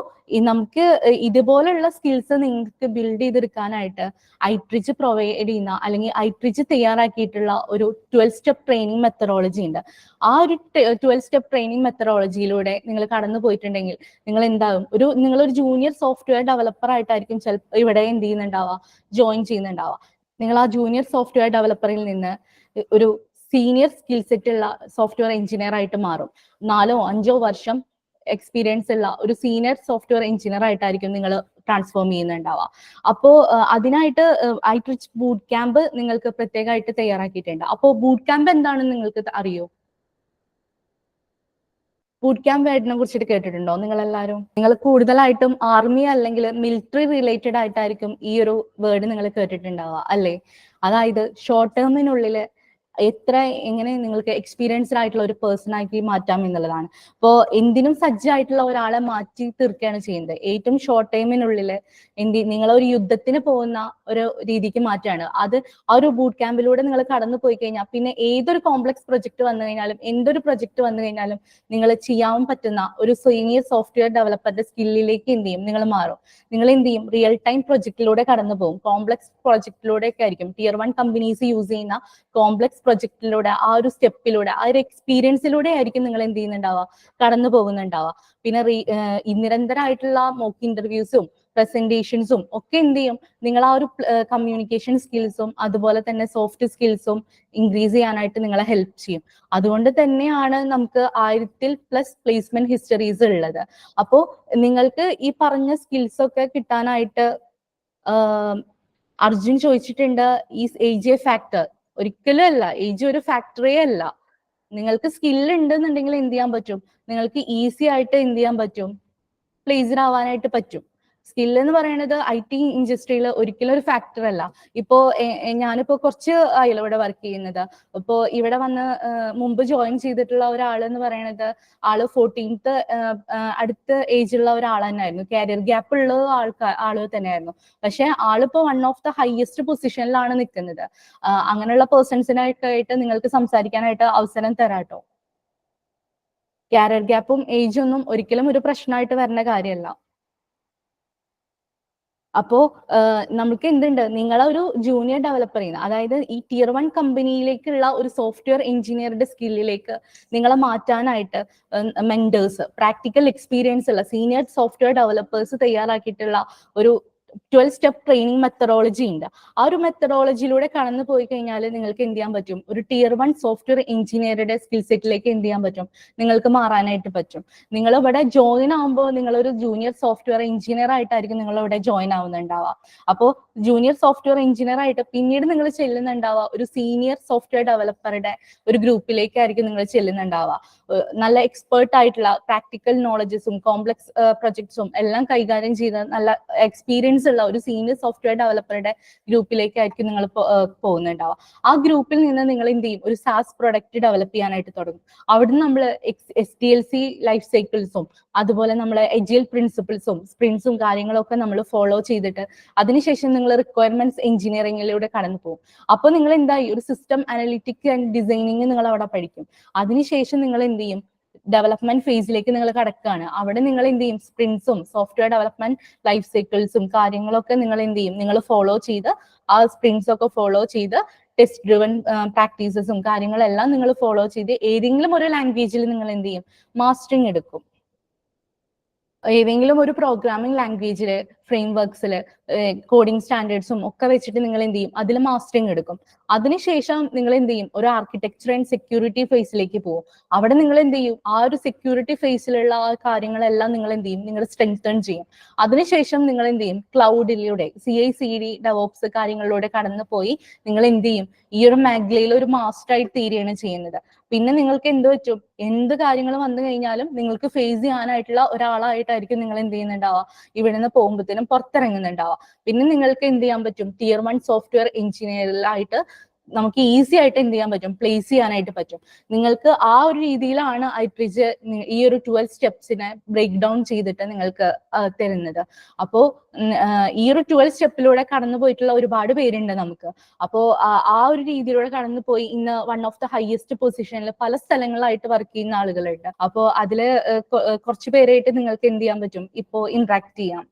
നമുക്ക് ഇതുപോലെയുള്ള സ്കിൽസ് നിങ്ങൾക്ക് ബിൽഡ് ചെയ്തെടുക്കാനായിട്ട് ഐട്രിച്ച് പ്രൊവൈഡ് ചെയ്യുന്ന, അല്ലെങ്കിൽ ഐട്രിച്ച് തയ്യാറാക്കിയിട്ടുള്ള ഒരു 12 സ്റ്റെപ്പ് ട്രെയിനിങ് മെത്തഡോളജി ഉണ്ട്. ആ ഒരു 12 സ്റ്റെപ്പ് ട്രെയിനിങ് മെത്തഡോളജിയിലൂടെ നിങ്ങൾ കടന്നു പോയിട്ടുണ്ടെങ്കിൽ നിങ്ങൾ എന്താകും, നിങ്ങളൊരു ജൂനിയർ സോഫ്റ്റ്വെയർ ഡെവലപ്പർ ആയിട്ടായിരിക്കും ചിലപ്പോൾ ഇവിടെ എന്ത് ചെയ്യുന്നുണ്ടാവുക, ജോയിൻ ചെയ്യുന്നുണ്ടാവുക. നിങ്ങൾ ആ ജൂനിയർ സോഫ്റ്റ്വെയർ ഡെവലപ്പറിൽ നിന്ന് ഒരു സീനിയർ സ്കിൽ സെറ്റ് ഉള്ള സോഫ്റ്റ്വെയർ എഞ്ചിനീയർ ആയിട്ട് മാറും. 4-5 വർഷം എക്സ്പീരിയൻസ് ഉള്ള ഒരു സീനിയർ സോഫ്റ്റ്വെയർ എഞ്ചിനീയർ ആയിട്ടായിരിക്കും നിങ്ങൾ ട്രാൻസ്ഫോം ചെയ്യുന്നുണ്ടാവുക. അപ്പോൾ അതിനായിട്ട് ഐട്രിച്ച് ബൂട്ട് ക്യാമ്പ് നിങ്ങൾക്ക് പ്രത്യേകമായിട്ട് തയ്യാറാക്കിയിട്ടുണ്ട്. അപ്പോൾ ബൂട്ട് ക്യാമ്പ് എന്താണെന്ന് നിങ്ങൾക്ക് അറിയോ? ബൂട്ട് ക്യാമ്പ് വേർഡിനെ കുറിച്ചിട്ട് കേട്ടിട്ടുണ്ടോ നിങ്ങൾ എല്ലാവരും? നിങ്ങൾ കൂടുതലായിട്ടും ആർമി അല്ലെങ്കിൽ മിലിറ്ററി റിലേറ്റഡ് ആയിട്ടായിരിക്കും ഈ ഒരു വേർഡ് നിങ്ങൾ കേട്ടിട്ടുണ്ടാവുക അല്ലേ? അതായത് ഷോർട്ട് ടേമിനുള്ളിൽ എങ്ങനെ നിങ്ങൾക്ക് എക്സ്പീരിയൻസ്ഡ് ആയിട്ടുള്ള ഒരു പേഴ്സൺ ആക്കി മാറ്റാം എന്നുള്ളതാണ്. ഇപ്പോൾ എന്തിനും സജ്ജമായിട്ടുള്ള ഒരാളെ മാറ്റി തീർക്കുകയാണ് ചെയ്യുന്നത്. ഏറ്റവും ഷോർട്ട് ടൈമിനുള്ളിൽ നിങ്ങൾ ഒരു യുദ്ധത്തിന് പോകുന്ന ഒരു രീതിക്ക് മാറ്റാണ്. അത് ആ ഒരു ബൂട്ട് ക്യാമ്പിലൂടെ നിങ്ങൾ കടന്നു പോയി കഴിഞ്ഞാൽ പിന്നെ ഏതൊരു കോംപ്ലക്സ് പ്രൊജക്ട് വന്നു കഴിഞ്ഞാലും എന്തൊരു പ്രൊജക്ട് വന്നു കഴിഞ്ഞാലും നിങ്ങൾ ചെയ്യാൻ പറ്റുന്ന ഒരു സീനിയർ സോഫ്റ്റ്വെയർ ഡെവലപ്പറുടെ സ്കില്ലിലേക്ക് എന്ത് ചെയ്യും, നിങ്ങൾ മാറും. നിങ്ങൾ എന്ത് ചെയ്യും, റിയൽ ടൈം പ്രൊജക്റ്റിലൂടെ കടന്നു പോകും. കോംപ്ലക്സ് പ്രൊജക്റ്റിലൂടെ ഒക്കെ ആയിരിക്കും Tier 1 കമ്പനീസ് യൂസ് ചെയ്യുന്ന കോംപ്ലക്സ് പ്രൊജക്റ്റിലൂടെ, ആ ഒരു സ്റ്റെപ്പിലൂടെ, ആ ഒരു എക്സ്പീരിയൻസിലൂടെ ആയിരിക്കും നിങ്ങൾ എന്ത് ചെയ്യുന്നുണ്ടാവുക, കടന്നു പോകുന്നുണ്ടാവുക. പിന്നെ നിരന്തരമായിട്ടുള്ള മോക്ക് ഇന്റർവ്യൂസും പ്രസന്റേഷൻസും ഒക്കെ എന്ത് ചെയ്യും, നിങ്ങൾ ആ ഒരു കമ്മ്യൂണിക്കേഷൻ സ്കിൽസും അതുപോലെ തന്നെ സോഫ്റ്റ് സ്കിൽസും ഇൻക്രീസ് ചെയ്യാനായിട്ട് നിങ്ങളെ ഹെൽപ്പ് ചെയ്യും. അതുകൊണ്ട് തന്നെയാണ് നമുക്ക് 1000+ പ്ലേസ്മെന്റ് ഹിസ്റ്ററീസ് ഉള്ളത്. അപ്പോൾ നിങ്ങൾക്ക് ഈ പറഞ്ഞ സ്കിൽസ് ഒക്കെ കിട്ടാനായിട്ട് അർജുൻ ചോദിച്ചിട്ടുണ്ട്, ഈസ് ഏജ് എ ഫാക്ടർ? ഒരിക്കലും അല്ല, ഏജ് ഒരു ഫാക്ടറേ അല്ല. നിങ്ങൾക്ക് സ്കിൽ ഉണ്ടെന്നുണ്ടെങ്കിൽ എന്ത് ചെയ്യാൻ പറ്റും, നിങ്ങൾക്ക് ഈസി ആയിട്ട് എന്ത് ചെയ്യാൻ പറ്റും, പ്ലേസ്ഡ് ആവാനായിട്ട് പറ്റും. സ്കിൽ എന്ന് പറയുന്നത് IT ഇൻഡസ്ട്രിയിൽ ഒരിക്കലും ഒരു ഫാക്ടർ അല്ല. ഇപ്പോ ഞാനിപ്പോ കുറച്ച് ആയല്ലോ ഇവിടെ വർക്ക് ചെയ്യുന്നത്. ഇപ്പോ ഇവിടെ വന്ന് മുമ്പ് ജോയിൻ ചെയ്തിട്ടുള്ള ഒരാൾ എന്ന് പറയുന്നത് ആള് 14th അടുത്ത ഏജുള്ള ഒരാൾ തന്നെയായിരുന്നു. കാരിയർ ഗ്യാപ്പ് ഉള്ള ആള് തന്നെയായിരുന്നു. പക്ഷെ ആളിപ്പോ വൺ ഓഫ് ദ ഹയസ്റ്റ് പൊസിഷനിലാണ് നിൽക്കുന്നത്. അങ്ങനെയുള്ള പേഴ്സൺസിനായിട്ട് നിങ്ങൾക്ക് സംസാരിക്കാനായിട്ട് അവസരം തരാട്ടോ. കാരിയർ ഗ്യാപ്പും ഏജ് ഒന്നും ഒരിക്കലും ഒരു പ്രശ്നമായിട്ട് വരുന്ന കാര്യമല്ല. അപ്പോ നമുക്ക് എന്തുണ്ട്, നിങ്ങളെ ഒരു ജൂനിയർ ഡെവലപ്പർ ചെയ്യുന്ന, അതായത് ഈ tier 1 കമ്പനിയിലേക്കുള്ള ഒരു സോഫ്റ്റ്വെയർ എഞ്ചിനീയറുടെ സ്കില്ലിലേക്ക് നിങ്ങളെ മാറ്റാനായിട്ട് മെന്റേഴ്സ്, പ്രാക്ടിക്കൽ എക്സ്പീരിയൻസ് ഉള്ള സീനിയർ സോഫ്റ്റ്വെയർ ഡെവലപ്പേഴ്സ് തയ്യാറാക്കിയിട്ടുള്ള ഒരു 12 സ്റ്റെപ്പ് ട്രെയിനിങ് മെത്തഡോളജി ഉണ്ട്. ആ ഒരു മെത്തഡോളജിയിലൂടെ കടന്നു പോയി കഴിഞ്ഞാൽ നിങ്ങൾക്ക് എന്ത് ചെയ്യാൻ പറ്റും, ഒരു tier 1 സോഫ്റ്റ്വെയർ എഞ്ചിനീയറുടെ സ്കിൽ സെറ്റിലേക്ക് എന്ത് ചെയ്യാൻ പറ്റും, നിങ്ങൾക്ക് മാറാനായിട്ട് പറ്റും. നിങ്ങൾ ഇവിടെ ജോയിൻ ആകുമ്പോൾ നിങ്ങൾ ഒരു ജൂനിയർ സോഫ്റ്റ്വെയർ എഞ്ചിനീയർ ആയിട്ടായിരിക്കും നിങ്ങൾ ഇവിടെ ജോയിൻ ആവുന്നുണ്ടാവുക. അപ്പോൾ ജൂനിയർ സോഫ്റ്റ്വെയർ എഞ്ചിനീയർ ആയിട്ട് പിന്നീട് നിങ്ങൾ ചെല്ലുന്നുണ്ടാവുക ഒരു സീനിയർ സോഫ്റ്റ്വെയർ ഡെവലപ്പറുടെ ഒരു ഗ്രൂപ്പിലേക്കായിരിക്കും നിങ്ങൾ ചെല്ലുന്നുണ്ടാവുക. നല്ല എക്സ്പേർട്ട് ആയിട്ടുള്ള പ്രാക്ടിക്കൽ നോളജസും കോംപ്ലക്സ് പ്രൊജക്ട്സും എല്ലാം കൈകാര്യം ചെയ്ത നല്ല എക്സ്പീരിയൻസ് ഉള്ള ഒരു സീനിയർ സോഫ്റ്റ്വെയർ ഡെവലപ്പറുടെ ഗ്രൂപ്പിലേക്കായിരിക്കും നിങ്ങൾ പോകുന്നുണ്ടാവുക. ആ ഗ്രൂപ്പിൽ നിന്ന് നിങ്ങൾ എന്ത് ചെയ്യും, ഒരു SaaS പ്രൊഡക്റ്റ് ഡെവലപ്പ് ചെയ്യാനായിട്ട് തുടങ്ങും. അവിടുന്ന് നമ്മൾ SDLC ലൈഫ് സൈക്കിൾസും അതുപോലെ നമ്മളെ എജിൽ പ്രിൻസിപ്പിൾസും സ്പ്രിൻസും കാര്യങ്ങളൊക്കെ നമ്മൾ ഫോളോ ചെയ്തിട്ട് അതിനുശേഷം നിങ്ങൾ റിക്വയർമെന്റ്സ് എഞ്ചിനീയറിംഗിലൂടെ കടന്നു പോകും. അപ്പോൾ നിങ്ങൾ എന്തായി, ഒരു സിസ്റ്റം അനലിറ്റിക്സ് ആൻഡ് ഡിസൈനിങ് നിങ്ങൾ അവിടെ പഠിക്കും. അതിനുശേഷം നിങ്ങൾ എന്ത് ചെയ്യും, ഡെവലപ്മെന്റ് ഫേസിലേക്ക് നിങ്ങൾ കടക്കുകയാണ്. അവിടെ നിങ്ങൾ എന്ത് ചെയ്യും, സ്പ്രിൻസും സോഫ്റ്റ്വെയർ ഡെവലപ്മെന്റ് ലൈഫ് സൈക്കിൾസും കാര്യങ്ങളൊക്കെ നിങ്ങൾ എന്ത് ചെയ്യും, നിങ്ങൾ ഫോളോ ചെയ്ത് ആ സ്പ്രിൻസ് ഒക്കെ ഫോളോ ചെയ്ത് ടെസ്റ്റ് ഡ്രിവൺ പ്രാക്ടീസസും കാര്യങ്ങളെല്ലാം നിങ്ങൾ ഫോളോ ചെയ്ത് ഏതെങ്കിലും ഒരു ലാംഗ്വേജിൽ നിങ്ങൾ എന്ത് ചെയ്യും, മാസ്റ്ററിങ് എടുക്കും. ഏതെങ്കിലും ഒരു പ്രോഗ്രാമിംഗ് ലാംഗ്വേജില് ഫ്രെയിംവർക്സില് കോഡിംഗ് സ്റ്റാൻഡേർഡ്സും ഒക്കെ വെച്ചിട്ട് നിങ്ങൾ എന്ത് ചെയ്യും, അതിൽ മാസ്റ്ററിങ് എടുക്കും. അതിനുശേഷം നിങ്ങൾ എന്ത് ചെയ്യും, ഒരു ആർക്കിടെക്ചർ ആൻഡ് സെക്യൂരിറ്റി ഫേസിലേക്ക് പോകും. അവിടെ നിങ്ങൾ എന്ത് ചെയ്യും, ആ ഒരു സെക്യൂരിറ്റി ഫേസിലുള്ള ആ കാര്യങ്ങളെല്ലാം നിങ്ങൾ എന്ത് ചെയ്യും, നിങ്ങൾ സ്ട്രെങ്തൻ ചെയ്യും. അതിനുശേഷം നിങ്ങൾ എന്ത് ചെയ്യും, ക്ലൗഡിലൂടെ CI/CD ഡെവോപ്സ് കാര്യങ്ങളിലൂടെ കടന്നു പോയി നിങ്ങൾ എന്ത് ചെയ്യും, ഈ ഒരു മേഖലയിൽ ഒരു മാസ്റ്റർ ആയിട്ട് തീരുകയാണ് ചെയ്യുന്നത്. പിന്നെ നിങ്ങൾക്ക് എന്ത് പറ്റും, എന്ത് കാര്യങ്ങൾ വന്നു കഴിഞ്ഞാലും നിങ്ങൾക്ക് ഫേസ് ചെയ്യാനായിട്ടുള്ള ഒരാളായിട്ടായിരിക്കും നിങ്ങൾ എന്ത് ചെയ്യുന്നുണ്ടാവുക, ഇവിടെ നിന്ന് പോകുമ്പോഴത്തേനും പുറത്തിറങ്ങുന്നുണ്ടാവുക. പിന്നെ നിങ്ങൾക്ക് എന്ത് ചെയ്യാൻ പറ്റും, tier 1 സോഫ്റ്റ്വെയർ എഞ്ചിനീയറിലായിട്ട് നമുക്ക് ഈസി ആയിട്ട് എന്ത് ചെയ്യാൻ പറ്റും, പ്ലേസ് ചെയ്യാനായിട്ട് പറ്റും. നിങ്ങൾക്ക് ആ ഒരു രീതിയിലാണ് ഐട്രിജ് ഈ ഒരു 12 സ്റ്റെപ്സിനെ ബ്രേക്ക് ഡൗൺ ചെയ്തിട്ട് നിങ്ങൾക്ക് തരുന്നത്. അപ്പോ ഈ ഒരു 12 സ്റ്റെപ്പിലൂടെ കടന്നു പോയിട്ടുള്ള ഒരുപാട് പേരുണ്ട് നമുക്ക്. അപ്പോ ആ ഒരു രീതിയിലൂടെ കടന്നു പോയി ഇന്ന് വൺ ഓഫ് ദ ഹയസ്റ്റ് പൊസിഷനിൽ പല സ്ഥലങ്ങളായിട്ട് വർക്ക് ചെയ്യുന്ന ആളുകളുണ്ട്. അപ്പോ അതില് കുറച്ച് പേരായിട്ട് നിങ്ങൾക്ക് എന്ത് ചെയ്യാൻ പറ്റും, ഇപ്പോ ഇന്ററാക്ട് ചെയ്യാം.